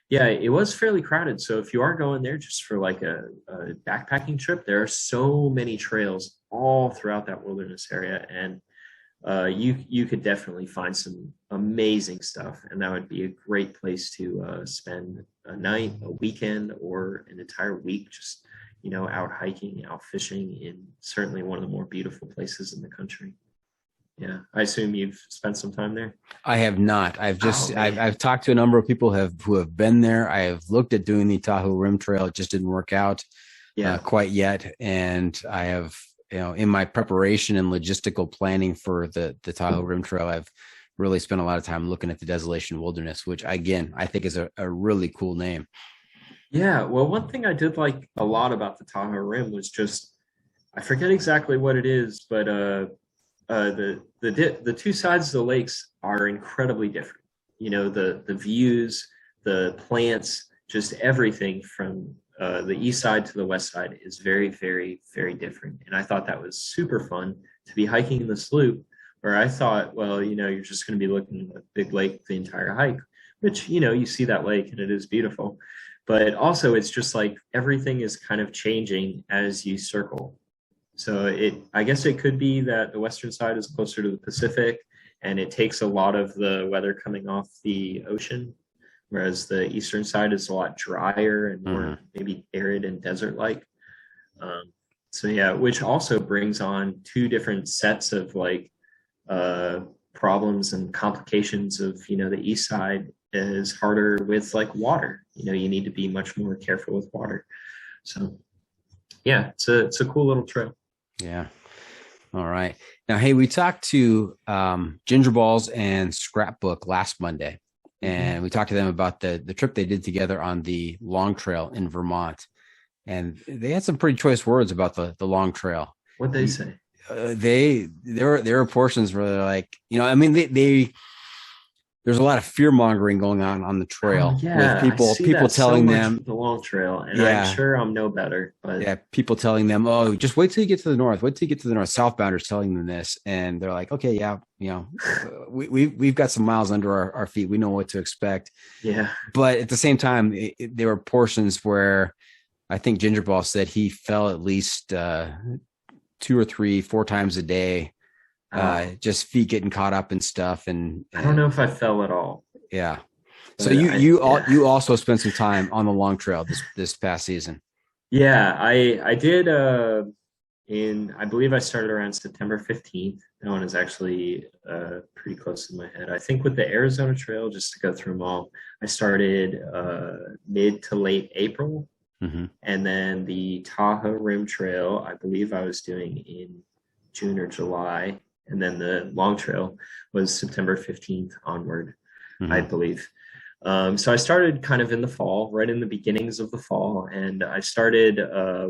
yeah, it was fairly crowded. So if you are going there just for like a backpacking trip, there are so many trails all throughout that wilderness area. And you could definitely find some amazing stuff, and that would be a great place to spend a night, a weekend, or an entire week just out hiking, out fishing in certainly one of the more beautiful places in the country. Yeah, I assume you've spent some time there. I have not. I've talked to a number of people who have been there. I have looked at doing the Tahoe Rim Trail. It just didn't work out quite yet, and I have. In my preparation and logistical planning for the Tahoe Rim Trail, I've really spent a lot of time looking at the Desolation Wilderness, which again, I think is a really cool name. Yeah. Well, one thing I did like a lot about the Tahoe Rim was just, I forget exactly what it is, but the two sides of the lakes are incredibly different. The views, the plants, just everything from the east side to the west side is very, very, very different. And I thought that was super fun to be hiking in this loop where I thought, well, you're just going to be looking at a big lake the entire hike, which, you see that lake and it is beautiful. But also it's just like everything is kind of changing as you circle. So I guess it could be that the western side is closer to the Pacific and it takes a lot of the weather coming off the ocean, whereas the eastern side is a lot drier and more maybe arid and desert-like. So yeah, which also brings on two different sets of like problems and complications of, the east side is harder with like water. You need to be much more careful with water. So yeah, it's a cool little trail. Yeah. All right. Now, hey, we talked to Ginger Balls and Scrapbook last Monday, and we talked to them about the trip they did together on the Long Trail in Vermont. And they had some pretty choice words about the Long Trail. What'd they say? There were portions where they're like, they there's a lot of fear mongering going on the trail with people telling them the Long Trail, and I'm sure I'm no better, but yeah, people telling them, oh, just wait till you get to the north. Wait till you get to the north. Southbounders telling them this, and they're like, okay, yeah, we've got some miles under our feet. We know what to expect. Yeah, but at the same time, there were portions where I think Gingerball said he fell at least 2 or 3, 4 times a day. Just feet getting caught up in stuff, and I don't know if I fell at all. Yeah. So you also spent some time on the Long Trail this past season. Yeah, I did. I believe I started around September 15th. That one is actually pretty close to my head. I think with the Arizona Trail, just to go through them all, I started mid to late April, and then the Tahoe Rim Trail, I believe I was doing in June or July. And then the Long Trail was September 15th onward, I believe. So I started kind of in the fall, right in the beginnings of the fall. And I started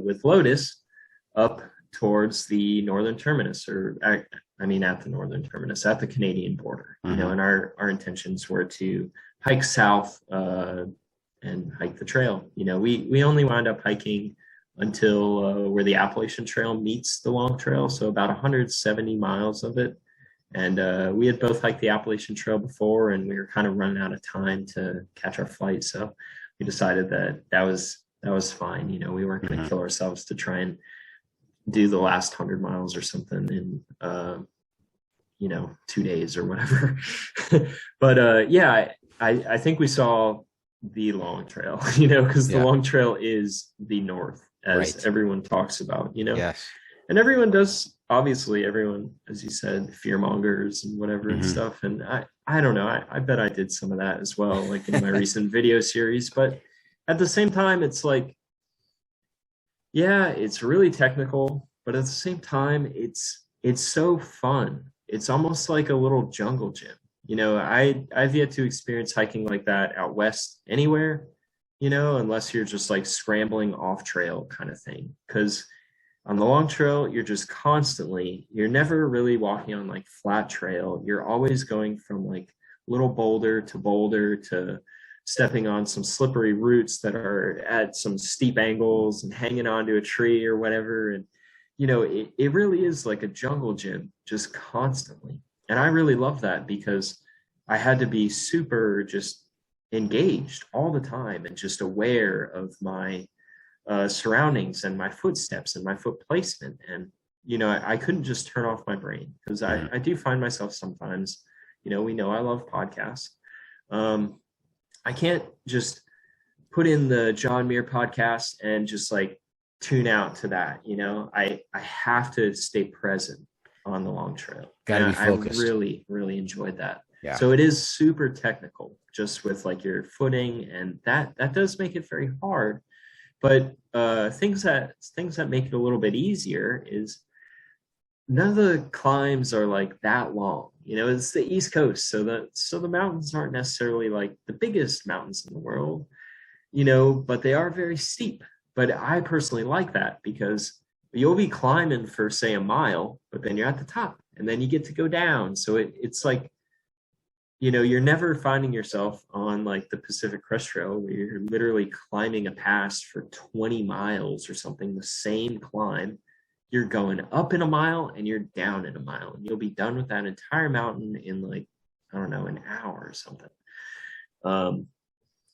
with Lotus up towards the northern terminus, at the northern terminus, at the Canadian border. And our intentions were to hike south and hike the trail. We only wound up hiking until where the Appalachian Trail meets the Long Trail, so about 170 miles of it. And we had both hiked the Appalachian Trail before, and we were kind of running out of time to catch our flight. So we decided that was fine. We weren't going to kill ourselves to try and do the last 100 miles or something in 2 days or whatever. But yeah, I think we saw the Long Trail, because the Long Trail is the north, as everyone talks about, Yes. And everyone does, obviously, everyone, as you said, fear mongers and whatever and stuff. And I don't know, I bet I did some of that as well, like in my recent video series. But at the same time, it's like, yeah, it's really technical, but at the same time, it's so fun. It's almost like a little jungle gym. I've yet to experience hiking like that out west anywhere, unless you're just like scrambling off trail kind of thing. Because on the Long Trail, you're never really walking on like flat trail. You're always going from like little boulder to stepping on some slippery roots that are at some steep angles and hanging onto a tree or whatever. And, it really is like a jungle gym just constantly. And I really love that because I had to be super just engaged all the time and just aware of my surroundings and my footsteps and my foot placement. And, I couldn't just turn off my brain because I do find myself sometimes, we know I love podcasts. I can't just put in the John Muir podcast and just like tune out to that. I have to stay present on the Long Trail. Gotta be focused. I really, really enjoyed that. Yeah. So it is super technical, just with like your footing, and that does make it very hard. But things that make it a little bit easier is none of the climbs are like that long. It's the East Coast, so the mountains aren't necessarily like the biggest mountains in the world, but they are very steep. But I personally like that because you'll be climbing for say a mile, but then you're at the top, and then you get to go down. So it's like, you're never finding yourself on like the Pacific Crest Trail where you're literally climbing a pass for 20 miles or something, the same climb. You're going up in a mile and you're down in a mile, and you'll be done with that entire mountain in like, I don't know, an hour or something.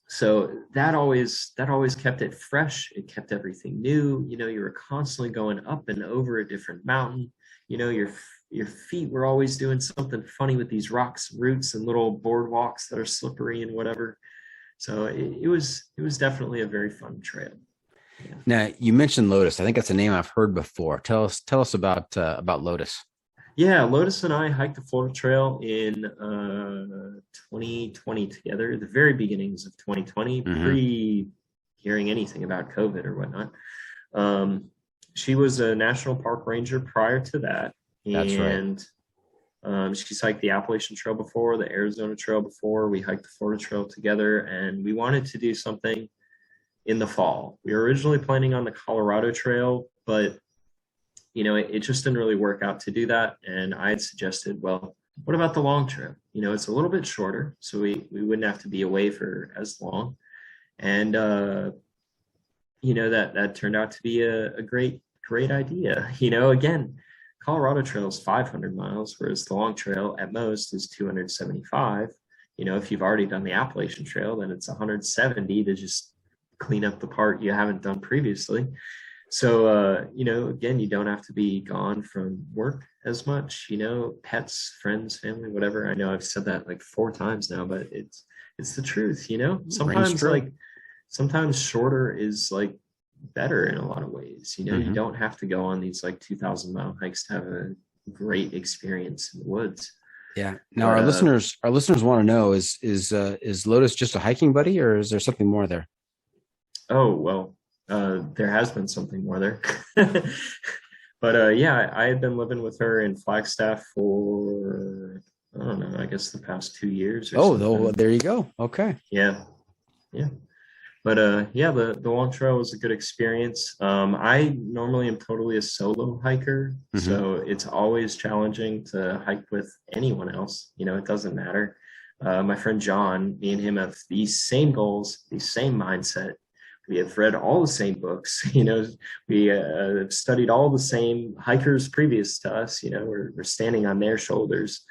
So that always kept it fresh. It kept everything new. You were constantly going up and over a different mountain. Your feet were always doing something funny with these rocks, roots, and little boardwalks that are slippery and whatever. So it was definitely a very fun trail. Now, you mentioned Lotus. I think that's a name I've heard before. Tell us about Lotus. Yeah, Lotus and I hiked the Florida Trail in 2020 together, the very beginnings of 2020, Hmm. pre hearing anything about COVID or whatnot. Um, she was a national park ranger prior to that, That's right. and she's hiked the Appalachian Trail before, the Arizona Trail before. We hiked the Florida Trail together, and we wanted to do something in the fall. We were originally planning on the Colorado Trail, but it just didn't really work out to do that. And I had suggested, well, what about the long trail? It's a little bit shorter, so we wouldn't have to be away for as long. And that turned out to be a great idea. Again, Colorado Trail is 500 miles, whereas the long trail at most is 275. If you've already done the Appalachian Trail, then it's 170 to just clean up the part you haven't done previously. So, again, you don't have to be gone from work as much, pets, friends, family, whatever. I know I've said that like 4 times now, but it's the truth, Rings sometimes true. like sometimes shorter is like better in a lot of ways. You Hmm. don't have to go on these like 2,000-mile hikes to have a great experience in the woods. Yeah. Now But our listeners want to know, is Lotus just a hiking buddy, or is there something more there? oh well, there has been something more there. But yeah, I had been living with her in Flagstaff for, I don't know, I guess the past 2 years or Oh, though, something. there you go. Okay. Yeah, yeah. But yeah, the long trail was a good experience. I normally am totally a solo hiker, Hmm. so it's always challenging to hike with anyone else. It doesn't matter. My friend John, me and him have these same goals, the same mindset. We have read all the same books. We have studied all the same hikers previous to us. We're standing on their shoulders.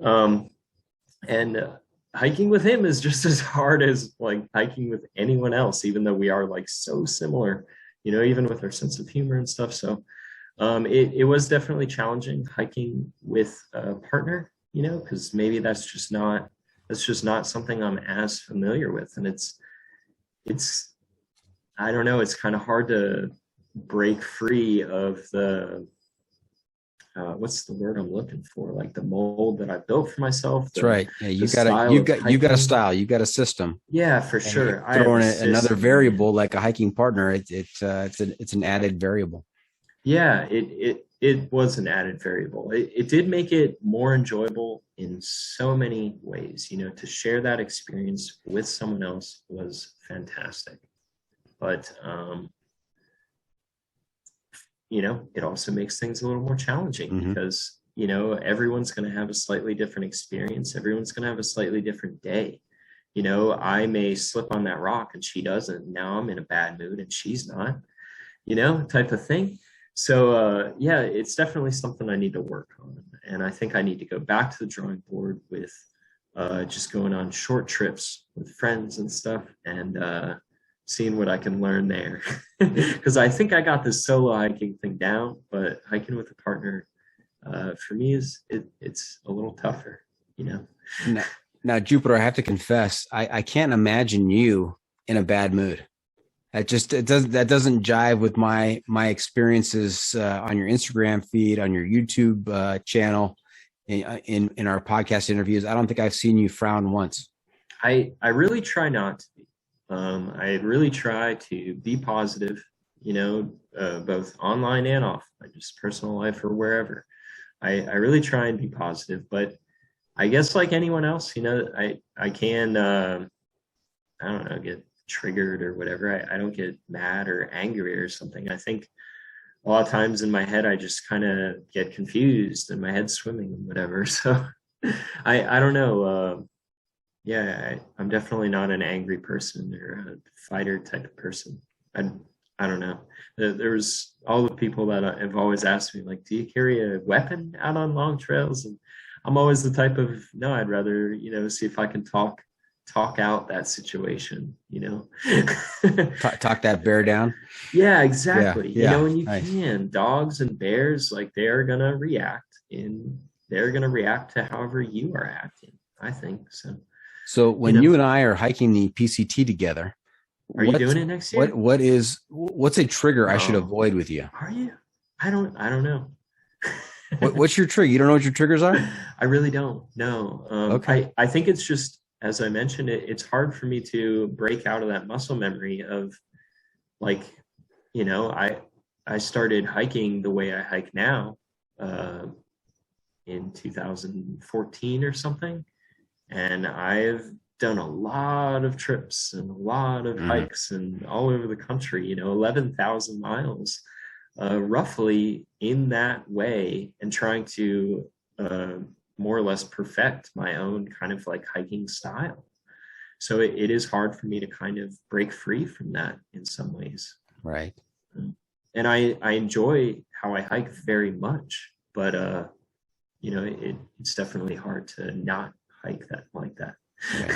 Um, and hiking with him is just as hard as like hiking with anyone else, even though we are like so similar, even with our sense of humor and stuff. So it was definitely challenging hiking with a partner, because maybe that's just not something I'm as familiar with. And it's I don't know, it's kind of hard to break free of the what's the word I'm looking for? Like the mold that I built for myself, That's the right. Yeah, the you got a style you of got you got a hiking. style, you got a system, Yeah, for and you sure. I have throw a in another system, man. variable like a hiking partner. It's an added variable. Yeah, it was an added variable. It did make it more enjoyable in so many ways. To share that experience with someone else was fantastic. But it also makes things a little more challenging Hmm. because, everyone's going to have a slightly different experience. Everyone's going to have a slightly different day. I may slip on that rock and she doesn't. Now I'm in a bad mood and she's not, type of thing. So, yeah, it's definitely something I need to work on. And I think I need to go back to the drawing board with just going on short trips with friends and stuff and seeing what I can learn there. Because I think I got this solo hiking thing down, but hiking with a partner for me it's a little tougher, you know. Now, now, Jupiter, I have to confess, I can't imagine you in a bad mood. That doesn't jive with my experiences on your Instagram feed, on your YouTube channel, in our podcast interviews. I don't think I've seen you frown once. I really try not to be. I really try to be positive, both online and off, my just personal life or wherever. I really try and be positive, but I guess like anyone else, I can I don't know, get triggered or whatever. I don't get mad or angry or something. I think a lot of times in my head I just kind of get confused and my head's swimming and whatever. So I don't know. Yeah, I'm definitely not an angry person or a fighter type of person. I I don't know. There's all the people that have always asked me, like, do you carry a weapon out on long trails? And I'm always the type of, no, I'd rather, see if I can talk out that situation, Talk that bear down. Yeah, Yeah, exactly. yeah, And you nice. can. Dogs and bears, like they're gonna react to however you are acting, I think. So, So you when know. you and I are hiking the PCT together, Are you doing it next year? What's a trigger I should avoid with you? Are you? I don't know. What's your trigger? You don't know what your triggers are? I really don't. No. Okay. I think it's just, as I mentioned, it's hard for me to break out of that muscle memory of, like, I started hiking the way I hike now in 2014 or something. And I've done a lot of trips and a lot of hikes and all over the country, 11,000 miles, roughly in that way, and trying to more or less perfect my own kind of like hiking style. So it is hard for me to kind of break free from that in some ways. Right. And I enjoy how I hike very much, but it's definitely hard to not hike that like that. Okay.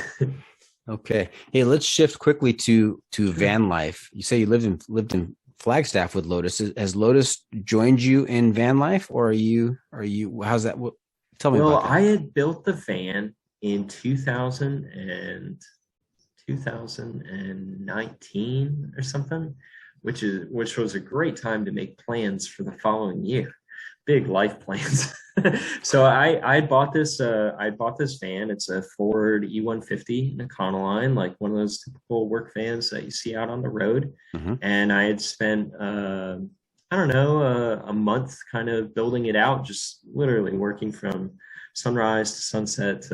Okay. Hey, let's shift quickly to van life. You say you lived in Flagstaff with Lotus. Has Lotus joined you in van life, or are you how's that? Tell me about that. I had built the van in 2019 or something, which was a great time to make plans for the following year. Big life plans. So I bought this van. It's a Ford E150 in Econoline, like one of those typical work vans that you see out on the road. And I had spent a month kind of building it out, just literally working from sunrise to sunset.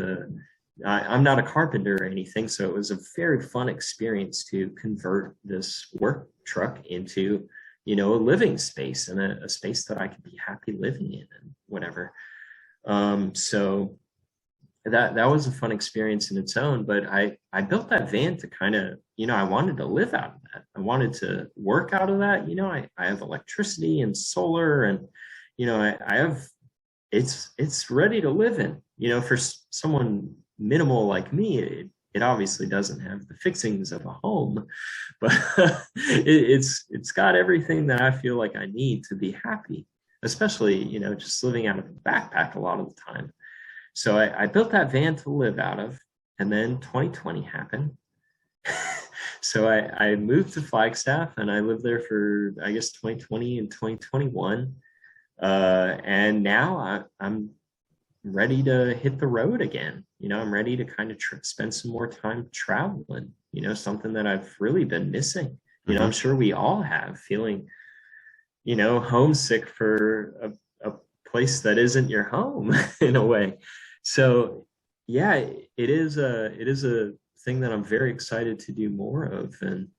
I'm not a carpenter or anything, so it was a very fun experience to convert this work truck into a living space and a space that I could be happy living in and whatever. So that was a fun experience in its own, but I built that van to kind of, I wanted to live out of that. I wanted to work out of that. I have electricity and solar, and, I have, it's ready to live in, for someone minimal like me. It obviously doesn't have the fixings of a home, but it's got everything that I feel like I need to be happy, especially, just living out of a backpack a lot of the time. So I built that van to live out of, and then 2020 happened. So I moved to Flagstaff, and I lived there for, I guess, 2020 and 2021. And now I'm ready to hit the road again. I'm ready to kind of spend some more time traveling, something that I've really been missing. I'm sure we all have, feeling, homesick for a place that isn't your home in a way. So yeah, it is a thing that I'm very excited to do more of. And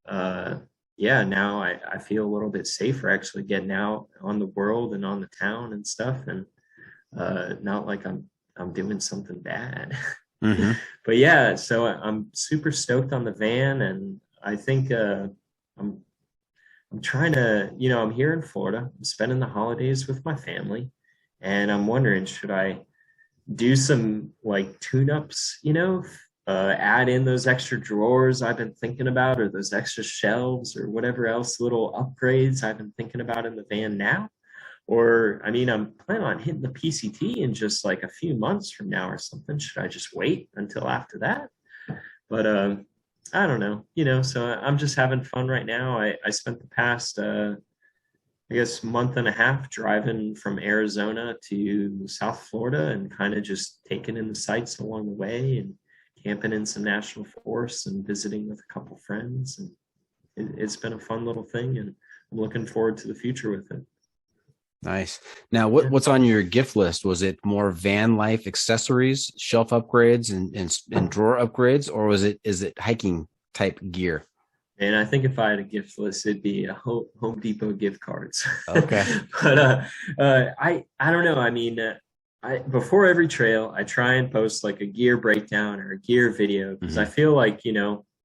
now I feel a little bit safer actually getting out on the world and on the town and stuff, and not like I'm doing something bad. But yeah, so I'm super stoked on the van, and I think I'm trying to, I'm here in Florida. I'm spending the holidays with my family, and I'm wondering, should I do some like tune-ups, add in those extra drawers I've been thinking about, or those extra shelves, or whatever else little upgrades I've been thinking about in the van now. Or, I'm planning on hitting the PCT in just like a few months from now or something. Should I just wait until after that? But I don't know, so I'm just having fun right now. I spent the past, month and a half driving from Arizona to South Florida, and kind of just taking in the sights along the way, and camping in some national forests and visiting with a couple friends. And it's been a fun little thing, and I'm looking forward to the future with it. Nice. Now, what's on your gift list? Was it more van life accessories, shelf upgrades, and drawer upgrades, or is it hiking type gear? And I think if I had a gift list, it'd be a Home Depot gift cards. Okay. But I don't know. Before every trail, I try and post like a gear breakdown or a gear video, because I feel like,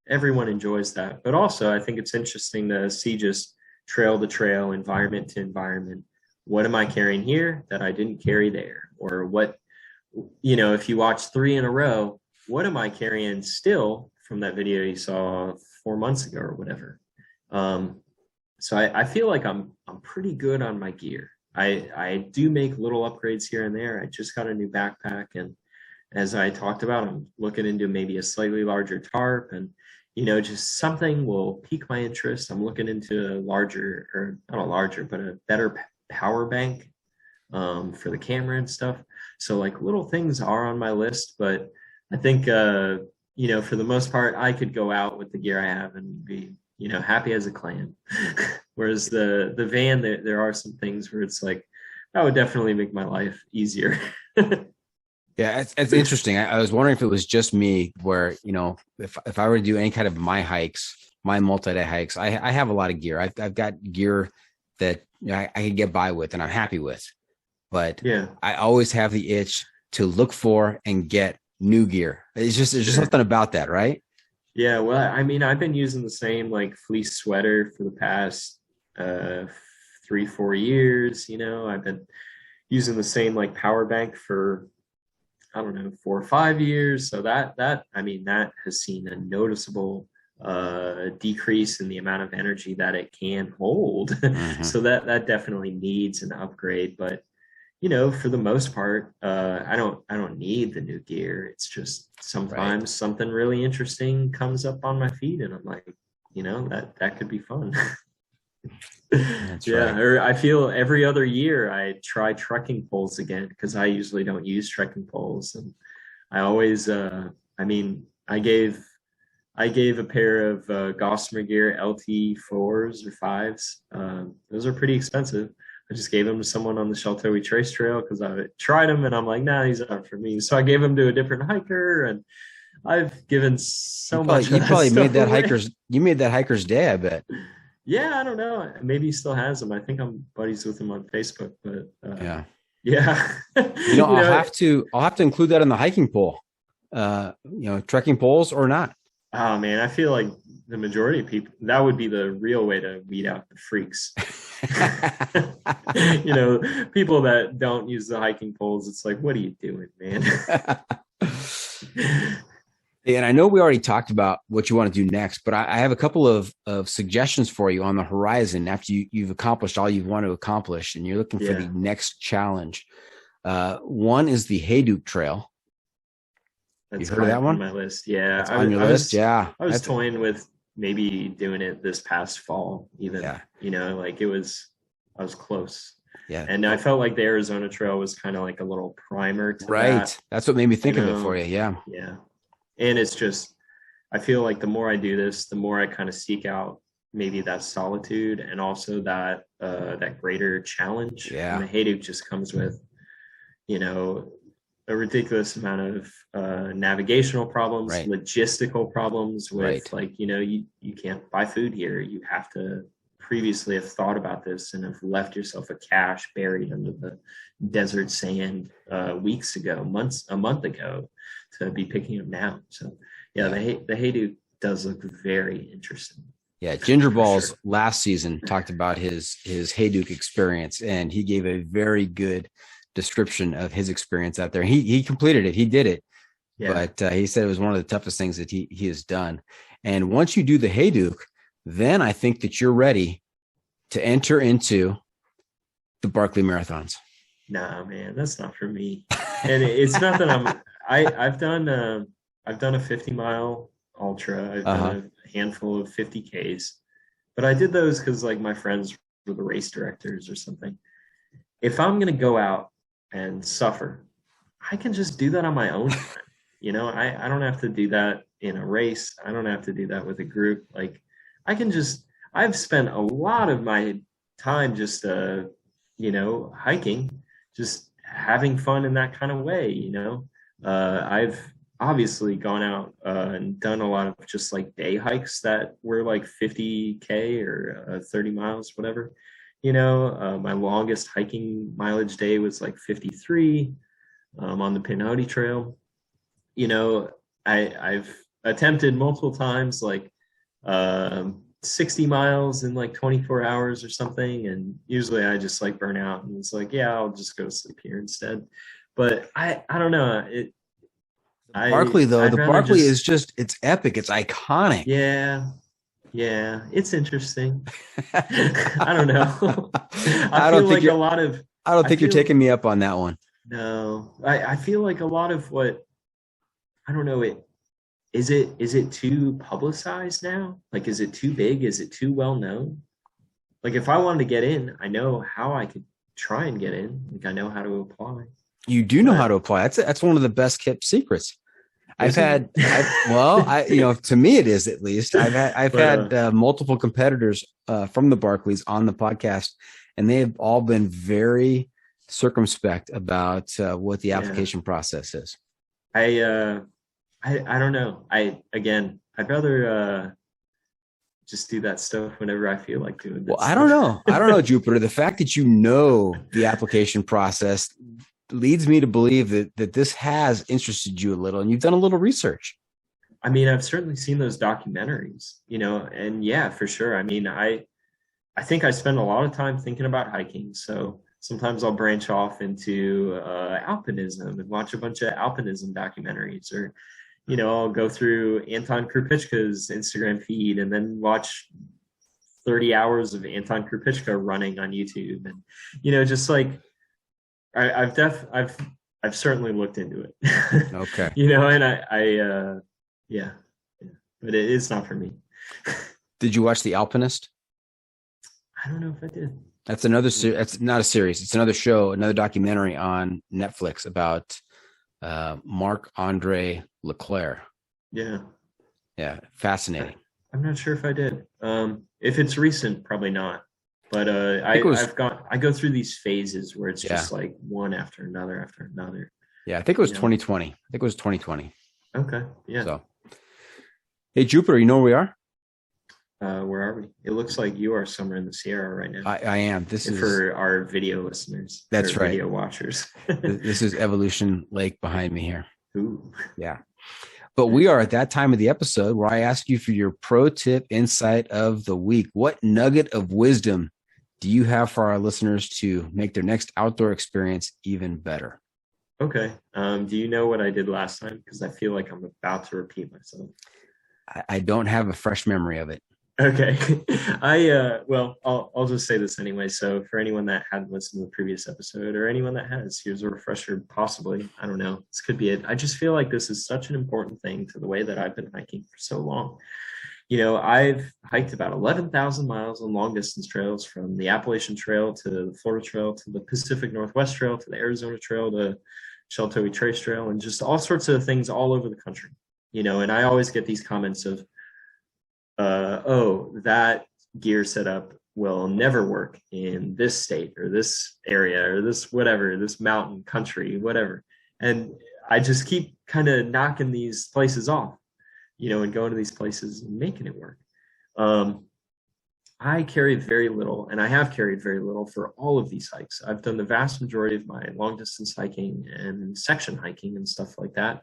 everyone enjoys that. But also, I think it's interesting to see just trail to trail, environment to environment. What am I carrying here that I didn't carry there? Or what, if you watch 3 in a row, what am I carrying still from that video you saw 4 months ago or whatever? So I feel like I'm pretty good on my gear. I do make little upgrades here and there. I just got a new backpack, and as I talked about, I'm looking into maybe a slightly larger tarp, and just something will pique my interest. I'm looking into a larger, or not a larger, but a better power bank for the camera and stuff. So like little things are on my list, but I think, for the most part, I could go out with the gear I have and be, happy as a clam. Whereas the van, there are some things where it's like, that would definitely make my life easier. Yeah, it's interesting. I was wondering if it was just me where, if I were to do any kind of my multi-day hikes, I have a lot of gear. I've got gear that I can get by with and I'm happy with. But yeah, I always have the itch to look for and get new gear. There's just something about that, right? Yeah, well, I mean, I've been using the same like fleece sweater for the past 3-4 years. I've been using the same like power bank for, I don't know, 4 or 5 years. So that has seen a noticeable decrease in the amount of energy that it can hold. Mm-hmm. So that definitely needs an upgrade. But for the most part, I don't need the new gear. It's just sometimes something really interesting comes up on my feed, and I'm like, that could be fun. That's yeah, right. or I feel every other year I try trekking poles again because I usually don't use trekking poles, and I always, I gave a pair of Gossamer Gear LT4s or 5s. Those are pretty expensive. I just gave them to someone on the Shelton Trace Trail because I tried them and I'm like, nah, these aren't for me. So I gave them to a different hiker, and I've given so much. You probably made that hiker's day, I bet. Yeah, I don't know. Maybe he still has them. I think I'm buddies with him on Facebook, but yeah. I'll have to include that in the hiking pole. Trekking poles or not. Oh man, I feel like the majority of people, that would be the real way to weed out the freaks. People that don't use the hiking poles, it's like, what are you doing, man? And I know we already talked about what you want to do next, but I have a couple of suggestions for you on the horizon after you've accomplished all you want to accomplish and you're looking for the next challenge. One is the Hayduke Trail. That's you heard of that one? On my list. Yeah. On your list? Yeah. I was toying with maybe doing it this past fall, even. Yeah. I was close. Yeah. And I felt like the Arizona Trail was kind of like a little primer to that. That's what made me think of it for you. Yeah. Yeah. And it's just, I feel like the more I do this, the more I kind of seek out maybe that solitude and also that greater challenge. Yeah. And the Hayduke just comes with, a ridiculous amount of navigational problems, logistical problems with you can't buy food here. You have to previously have thought about this and have left yourself a cache buried under the desert sand a month ago to be picking up now. So the Hayduke does look very interesting. Yeah, Ginger Balls last season talked about his Hayduke experience, and he gave a very good description of his experience out there. He completed it. He did it. Yeah. But he said it was one of the toughest things that he has done. And once you do the Hayduke, then I think that you're ready to enter into the Barkley Marathons. Nah, man, that's not for me. And it's not that I've done a 50-mile ultra. I've done a handful of 50Ks, but I did those because like my friends were the race directors or something. If I'm going to go out and suffer, I can just do that on my own time. I don't have to do that in a race. I don't have to do that with a group. Like I've spent a lot of my time just, hiking, just having fun in that kind of way. I've obviously gone out and done a lot of just like day hikes that were like 50K or 30 miles, whatever. My longest hiking mileage day was like 53 on the Pinhoti Trail. I've attempted multiple times, like 60 miles in like 24 hours or something. And usually I just like burn out and it's like, yeah, I'll just go sleep here instead. But I don't know. Barkley is just, it's epic. It's iconic. Yeah, it's interesting. I don't know. I don't think you're taking me up on that one. No, I feel like a lot of what, I don't know, is it too publicized now? Like, is it too big? Is it too well known? Like, if I wanted to get in, I know how I could try and get in. Like, I know how to apply. You do know how to apply. That's one of the best kept secrets. To me it is, at least. I've had multiple competitors from the Barclays on the podcast, and they have all been very circumspect about what the application process is. I don't know. I'd rather just do that stuff whenever I feel like doing it. Well, I don't know, Jupiter. The fact that you know the application process leads me to believe that this has interested you a little, and you've done a little research. I mean, I've certainly seen those documentaries, and yeah, for sure. I mean, I think I spend a lot of time thinking about hiking. So sometimes I'll branch off into alpinism and watch a bunch of alpinism documentaries, or, I'll go through Anton Krupicka's Instagram feed and then watch 30 hours of Anton Krupicka running on YouTube. And, just like, I've certainly looked into it. Okay. And yeah, but it's not for me. Did you watch The Alpinist? I don't know if I did. That's another that's not a series. It's another show, another documentary on Netflix about Marc-Andre Leclerc. Yeah. Yeah. Fascinating. I'm not sure if I did. If it's recent, probably not. But I go through these phases where it's just like one after another after another. Yeah, I think it was 2020. I think it was 2020. Okay. Yeah. So, hey, Jupiter, you know where we are? Where are we? It looks like you are somewhere in the Sierra right now. I am. This is for our video listeners. That's right. Video watchers. This is Evolution Lake behind me here. Ooh. Yeah. But we are at that time of the episode where I ask you for your pro tip insight of the week. What nugget of wisdom do you have for our listeners to make their next outdoor experience even better? Okay. Do you know what I did last time? Because I feel like I'm about to repeat myself. I don't have a fresh memory of it. Okay. I'll just say this anyway. So for anyone that hadn't listened to the previous episode, or anyone that has, here's a refresher, possibly. I don't know. This could be it. I just feel like this is such an important thing to the way that I've been hiking for so long. I've hiked about 11,000 miles on long distance trails, from the Appalachian Trail to the Florida Trail to the Pacific Northwest Trail to the Arizona Trail to Shelton Trace Trail, and just all sorts of things all over the country. And I always get these comments of, that gear setup will never work in this state or this area or this whatever, this mountain country, whatever. And I just keep kind of knocking these places off, and going to these places and making it work. I carry very little, and I have carried very little for all of these hikes. I've done the vast majority of my long distance hiking and section hiking and stuff like that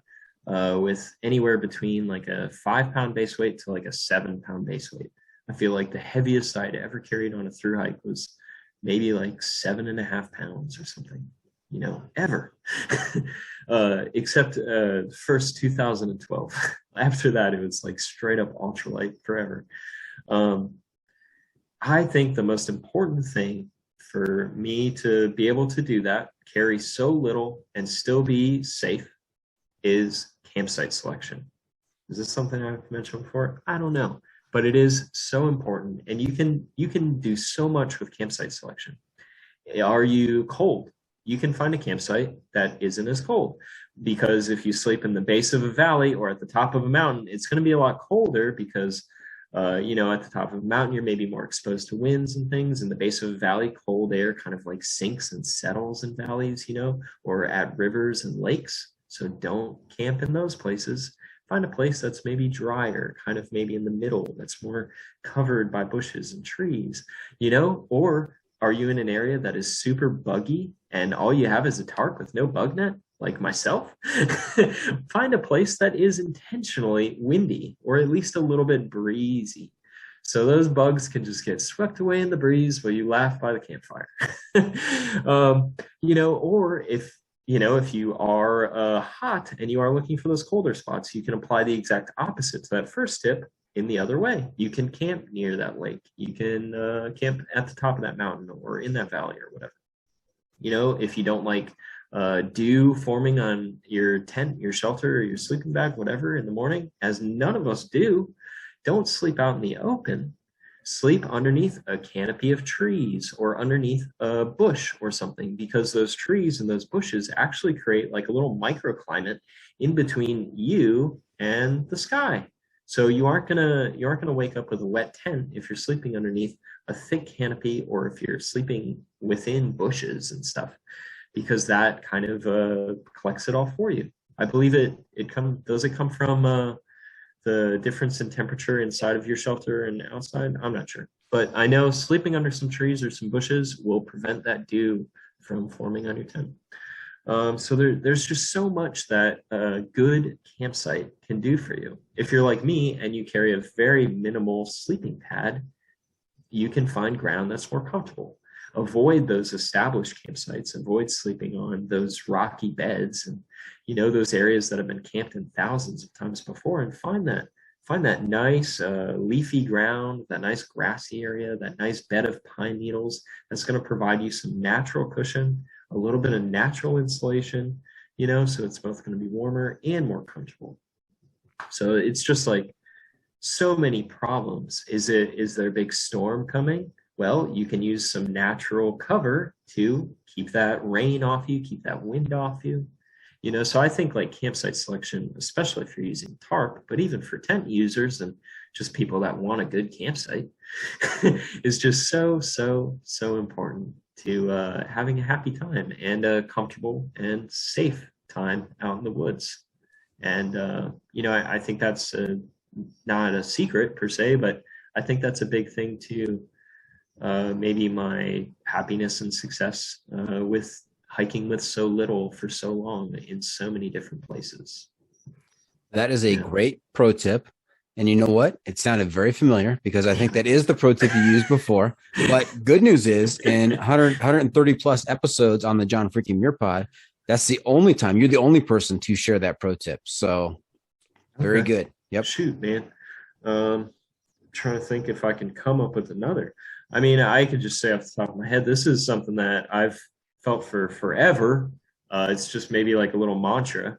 with anywhere between like a 5-pound base weight to like a 7-pound base weight. I feel like the heaviest I'd ever carried on a through hike was maybe like 7.5 pounds or something, ever. Except first 2012. After that, it was like straight up ultralight forever. I think the most important thing for me to be able to do that, carry so little and still be safe, is campsite selection. Is this something I've mentioned before? I don't know, but it is so important, and you can do so much with campsite selection. Are you cold? You can find a campsite that isn't as cold, because if you sleep in the base of a valley or at the top of a mountain, it's going to be a lot colder because at the top of a mountain, you're maybe more exposed to winds and things. In the base of a valley, cold air kind of like sinks and settles in valleys, or at rivers and lakes. So don't camp in those places. Find a place that's maybe drier, kind of maybe in the middle, that's more covered by bushes and trees, or are you in an area that is super buggy and all you have is a tarp with no bug net, like myself? Find a place that is intentionally windy, or at least a little bit breezy, so those bugs can just get swept away in the breeze while you laugh by the campfire. Or if you are hot and you are looking for those colder spots, you can apply the exact opposite to that first tip in the other way. You can camp near that lake. You can camp at the top of that mountain or in that valley or whatever. If you don't like dew forming on your tent, your shelter, or your sleeping bag, whatever, in the morning, as none of us do, don't sleep out in the open. Sleep underneath a canopy of trees or underneath a bush or something, because those trees and those bushes actually create like a little microclimate in between you and the sky. So you aren't gonna wake up with a wet tent if you're sleeping underneath a thick canopy, or if you're sleeping within bushes and stuff, because that kind of collects it all for you. I believe it come from the difference in temperature inside of your shelter and outside? I'm not sure. But I know sleeping under some trees or some bushes will prevent that dew from forming on your tent. So there's just so much that a good campsite can do for you. If you're like me and you carry a very minimal sleeping pad, you can find ground that's more comfortable. Avoid those established campsites. Avoid sleeping on those rocky beds and those areas that have been camped in thousands of times before, and find that nice leafy ground, that nice grassy area, that nice bed of pine needles that's going to provide you some natural cushion, a little bit of natural insulation, so it's both going to be warmer and more comfortable. So it's just like so many problems. Is there a big storm coming? Well, you can use some natural cover to keep that rain off you, keep that wind off you. So I think like campsite selection, especially if you're using tarp, but even for tent users and just people that want a good campsite, is just so important to having a happy time and a comfortable and safe time out in the woods. And, I think that's not a secret per se, but I think that's a big thing to maybe my happiness and success with hiking with so little for so long in so many different places. That is a great pro tip. And you know what? It sounded very familiar, because I think that is the pro tip you used before. But good news is, in 130 plus episodes on the John Freaking Muir Pod, that's the only time you're the only person to share that pro tip. So very good. Yep. Shoot, man. Trying to think if I can come up with another. I mean, I could just say off the top of my head, this is something that I've felt for forever. It's just maybe like a little mantra.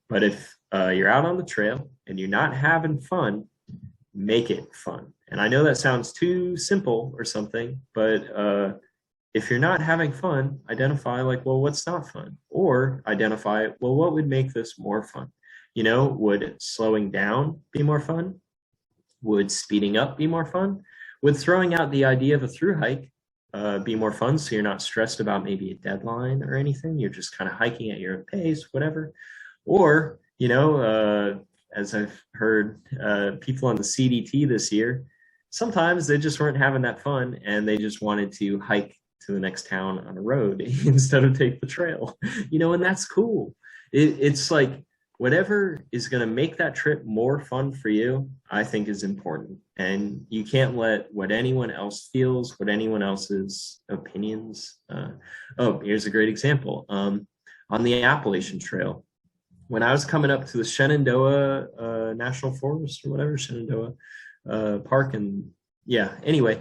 But if you're out on the trail and you're not having fun, make it fun. And I know that sounds too simple or something, but if you're not having fun, identify like, well, what's not fun? Or identify, well, what would make this more fun? Would slowing down be more fun? Would speeding up be more fun? Would throwing out the idea of a through hike be more fun, so you're not stressed about maybe a deadline or anything? You're just kind of hiking at your own pace, whatever. Or, as I've heard people on the CDT this year, sometimes they just weren't having that fun and they just wanted to hike to the next town on a road instead of take the trail, and that's cool. It's like whatever is going to make that trip more fun for you, I think is important. And you can't let what anyone else feels, what anyone else's opinions. Here's a great example. On the Appalachian Trail, when I was coming up to the Shenandoah National Forest or whatever, Shenandoah Park. And anyway,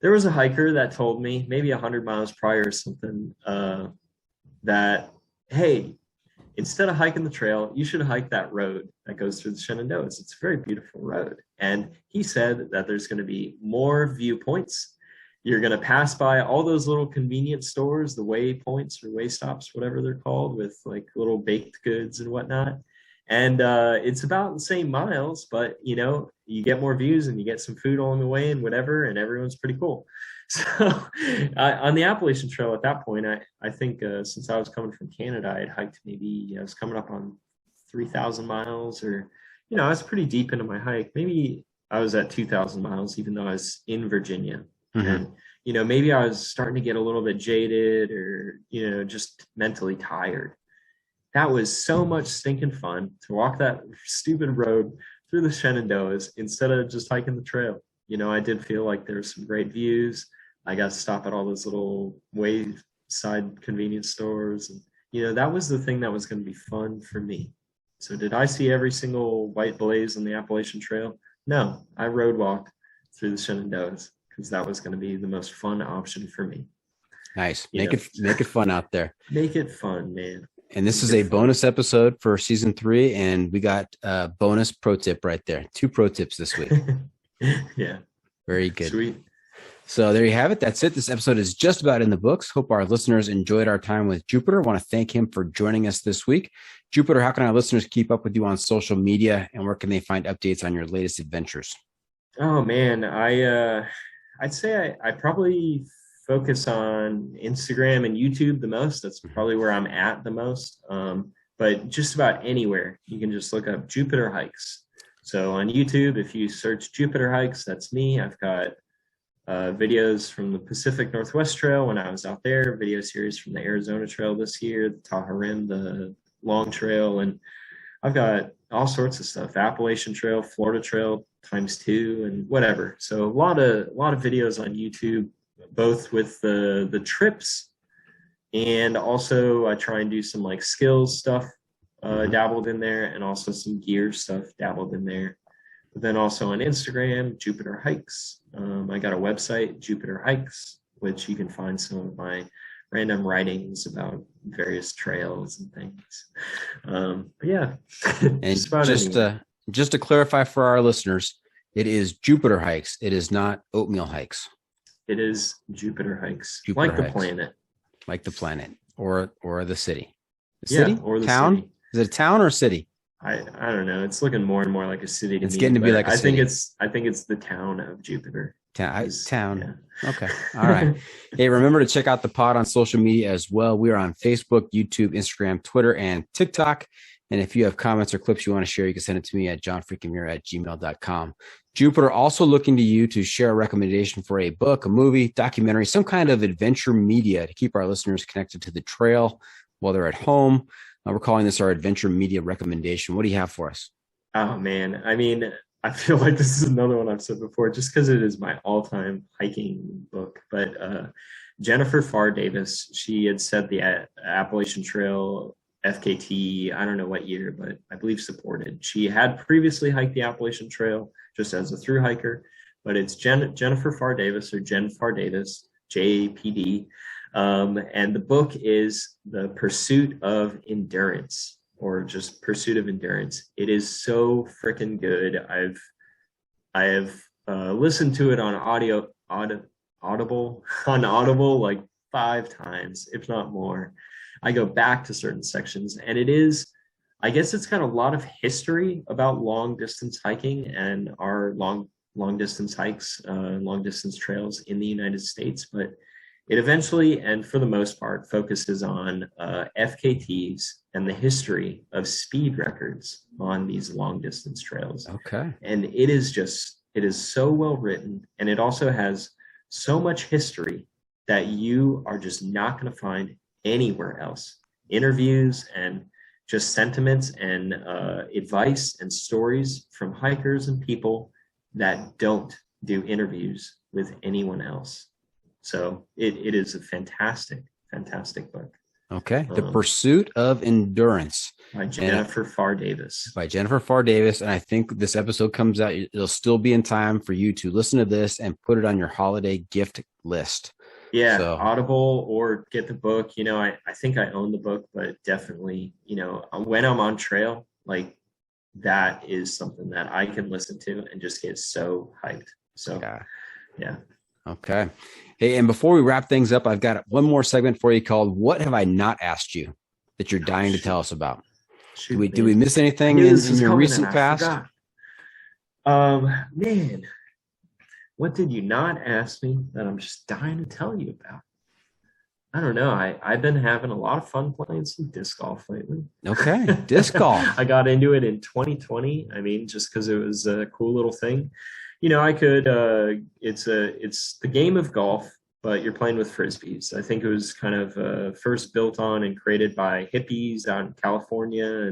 there was a hiker that told me maybe 100 miles prior or something that, hey, instead of hiking the trail, you should hike that road that goes through the Shenandoahs. It's a very beautiful road. And he said that there's going to be more viewpoints. You're going to pass by all those little convenience stores, the waypoints or way stops, whatever they're called, with like little baked goods and whatnot. And it's about the same miles, but you get more views and you get some food along the way and whatever, and everyone's pretty cool. So on the Appalachian Trail at that point, I think since I was coming from Canada, I had hiked I was coming up on 3,000 miles, or, I was pretty deep into my hike. Maybe I was at 2,000 miles, even though I was in Virginia. Mm-hmm. And, maybe I was starting to get a little bit jaded or, just mentally tired. That was so much stinking fun to walk that stupid road through the Shenandoahs instead of just hiking the trail. I did feel like there were some great views. I got to stop at all those little wayside convenience stores. And, that was the thing that was going to be fun for me. So did I see every single white blaze on the Appalachian Trail? No, I road walked through the Shenandoahs because that was going to be the most fun option for me. Nice. Make it fun out there. Make it fun, man. And this is a bonus episode for season 3, and we got a bonus pro tip right there. 2 pro tips this week. Yeah. Very good. Sweet. So there you have it. That's it. This episode is just about in the books. Hope our listeners enjoyed our time with Jupiter. I want to thank him for joining us this week. Jupiter, how can our listeners keep up with you on social media, and where can they find updates on your latest adventures? Oh man, I'd say I probably focus on Instagram and YouTube the most. That's probably where I'm at the most. But just about anywhere, you can just look up Jupiter Hikes. So on YouTube, if you search Jupiter Hikes, that's me. I've got videos from the Pacific Northwest Trail when I was out there, video series from the Arizona Trail this year, the Tahoe Rim, the Long Trail, and I've got all sorts of stuff, Appalachian Trail, Florida Trail ×2 and whatever. So a lot of videos on YouTube, both with the trips, and also I try and do some like skills stuff dabbled in there, and also some gear stuff dabbled in there. But then also on Instagram, Jupiter Hikes. I got a website, Jupiter Hikes, which you can find some of my random writings about various trails and things. But yeah. And just to clarify for our listeners, it is Jupiter Hikes. It is not Oatmeal Hikes. It is Jupiter Hikes. Jupiter like Hikes. The planet. Like the planet or the city. The Yeah, city? or the town? city. Is it a town or a city? I don't know. It's looking more and more like a city to me. It's getting to be like a city. I think it's the town of Jupiter. Town. Yeah. Okay. All right. Hey, remember to check out the pod on social media as well. We are on Facebook, YouTube, Instagram, Twitter, and TikTok. And if you have comments or clips you want to share, you can send it to me at johnfreakinmuir@gmail.com. Jupiter, also looking to you to share a recommendation for a book, a movie, documentary, some kind of adventure media to keep our listeners connected to the trail while they're at home. We're calling this our adventure media recommendation. What do you have for us? Oh man. I mean, I feel like this is another one I've said before, just because it is my all-time hiking book. But Jennifer Farr Davis, she had said the Appalachian Trail FKT, I don't know what year, but I believe supported. She had previously hiked the Appalachian Trail just as a thru hiker, but it's Jennifer Farr Davis, or Jen Farr Davis, JPD. And the book is The Pursuit of Endurance, or just Pursuit of Endurance. It is so freaking good. I have listened to it on Audible like 5 times, if not more. I go back to certain sections, and it is, I guess it's got a lot of history about long distance hiking and our long distance hikes, long distance trails in the United States, but it eventually, and for the most part, focuses on FKTs and the history of speed records on these long distance trails. Okay. And it is so well written, and it also has so much history that you are just not going to find anywhere else. Interviews and just sentiments and advice and stories from hikers and people that don't do interviews with anyone else. So it is a fantastic book. Okay. The Pursuit of Endurance by Jennifer Farr Davis. By Jennifer Farr Davis. And I think this episode comes out, it'll still be in time for you to listen to this and put it on your holiday gift list. Yeah, so. Audible, or get the book. You know, I think I own the book, but definitely, you know, when I'm on trail, like, that is something that I can listen to and just get so hyped. So, yeah. Okay. Hey, and before we wrap things up, I've got one more segment for you called What Have I Not Asked You that you're dying to tell us about? Did we miss anything in your recent past? Man, what did you not ask me that I'm just dying to tell you about? I don't know. I've been having a lot of fun playing some disc golf lately. Okay, disc golf. I got into it in 2020. I mean, just because it was a cool little thing. You know, I could, it's the game of golf, but you're playing with Frisbees. I think it was kind of first built on and created by hippies out in California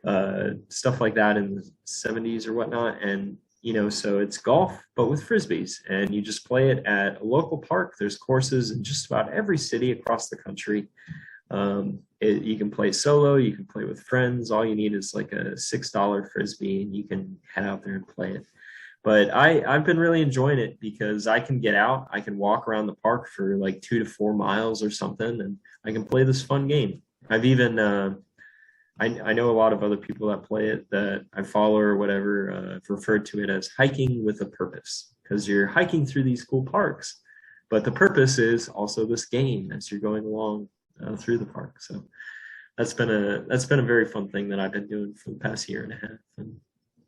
and stuff like that in the 70s or whatnot. And, you know, so it's golf, but with Frisbees, and you just play it at a local park. There's courses in just about every city across the country. You can play solo, you can play with friends. All you need is like a $6 Frisbee, and you can head out there and play it. But I've been really enjoying it because I can get out, I can walk around the park for like 2 to 4 miles or something, and I can play this fun game. I've even I know a lot of other people that play it that I follow or whatever have referred to it as hiking with a purpose, because you're hiking through these cool parks, but the purpose is also this game as you're going along through the park. So that's been a very fun thing that I've been doing for the past year and a half. And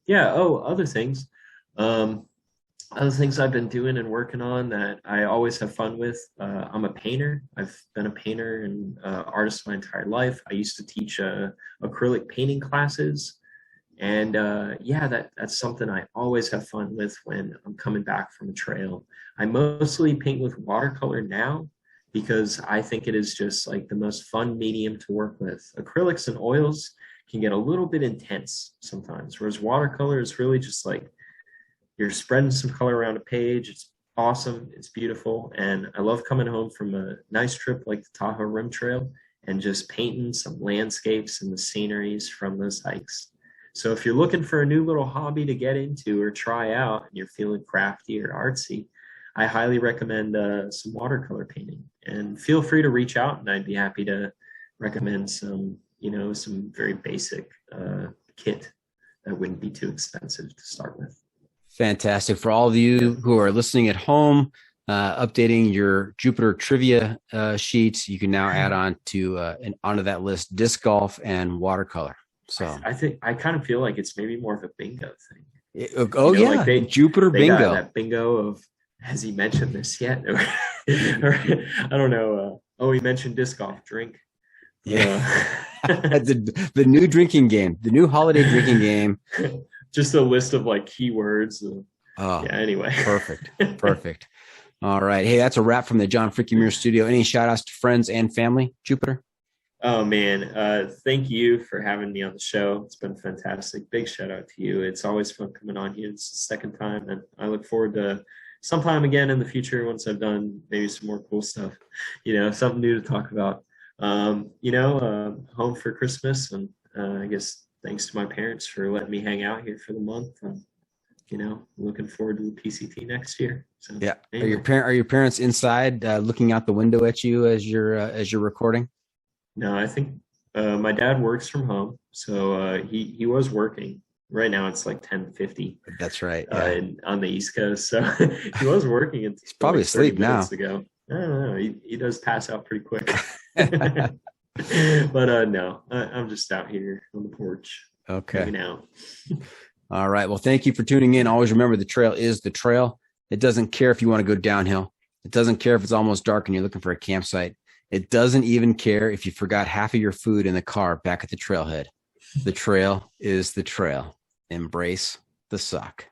yeah, other things. Other things I've been doing and working on that I always have fun with. I'm a painter. I've been a painter and artist my entire life. I used to teach acrylic painting classes. And yeah, that's something I always have fun with when I'm coming back from a trail. I mostly paint with watercolor now because I think it is just like the most fun medium to work with. Acrylics and oils can get a little bit intense sometimes, whereas watercolor is really just like you're spreading some color around a page. It's awesome. It's beautiful. And I love coming home from a nice trip like the Tahoe Rim Trail and just painting some landscapes and the sceneries from those hikes. So if you're looking for a new little hobby to get into or try out and you're feeling crafty or artsy, I highly recommend some watercolor painting. And feel free to reach out, and I'd be happy to recommend some very basic kit that wouldn't be too expensive to start with. Fantastic. For all of you who are listening at home, updating your Jupiter trivia sheets, you can now add on to onto that list disc golf and watercolor. So I kind of feel like it's maybe more of a bingo thing. Like Jupiter bingo. Got that bingo of, has he mentioned this yet? Or I don't know. He mentioned disc golf. Drink. Yeah. the new drinking game, the new holiday drinking game. Just a list of like keywords. Yeah, anyway. Perfect. All right. Hey, that's a wrap from the John Freaking Muir studio. Any shout outs to friends and family, Jupiter? Oh man. Thank you for having me on the show. It's been fantastic. Big shout out to you. It's always fun coming on here. It's the second time, and I look forward to sometime again in the future once I've done maybe some more cool stuff, something new to talk about. Home for Christmas, and I guess thanks to my parents for letting me hang out here for the month. Looking forward to the PCT next year. So, yeah. Anyway. Are your parents inside looking out the window at you as you're recording? No, I think my dad works from home, so he was working. Right now it's like 10:50. That's right. Yeah. On the East Coast, so he was working. He's probably asleep now. Ago. I don't know. He does pass out pretty quick. But no, I'm just out here on the porch. Okay. Hanging out. All right. Well, thank you for tuning in. Always remember, the trail is the trail. It doesn't care if you want to go downhill. It doesn't care if it's almost dark and you're looking for a campsite. It doesn't even care if you forgot half of your food in the car back at the trailhead. The trail is the trail. Embrace the suck.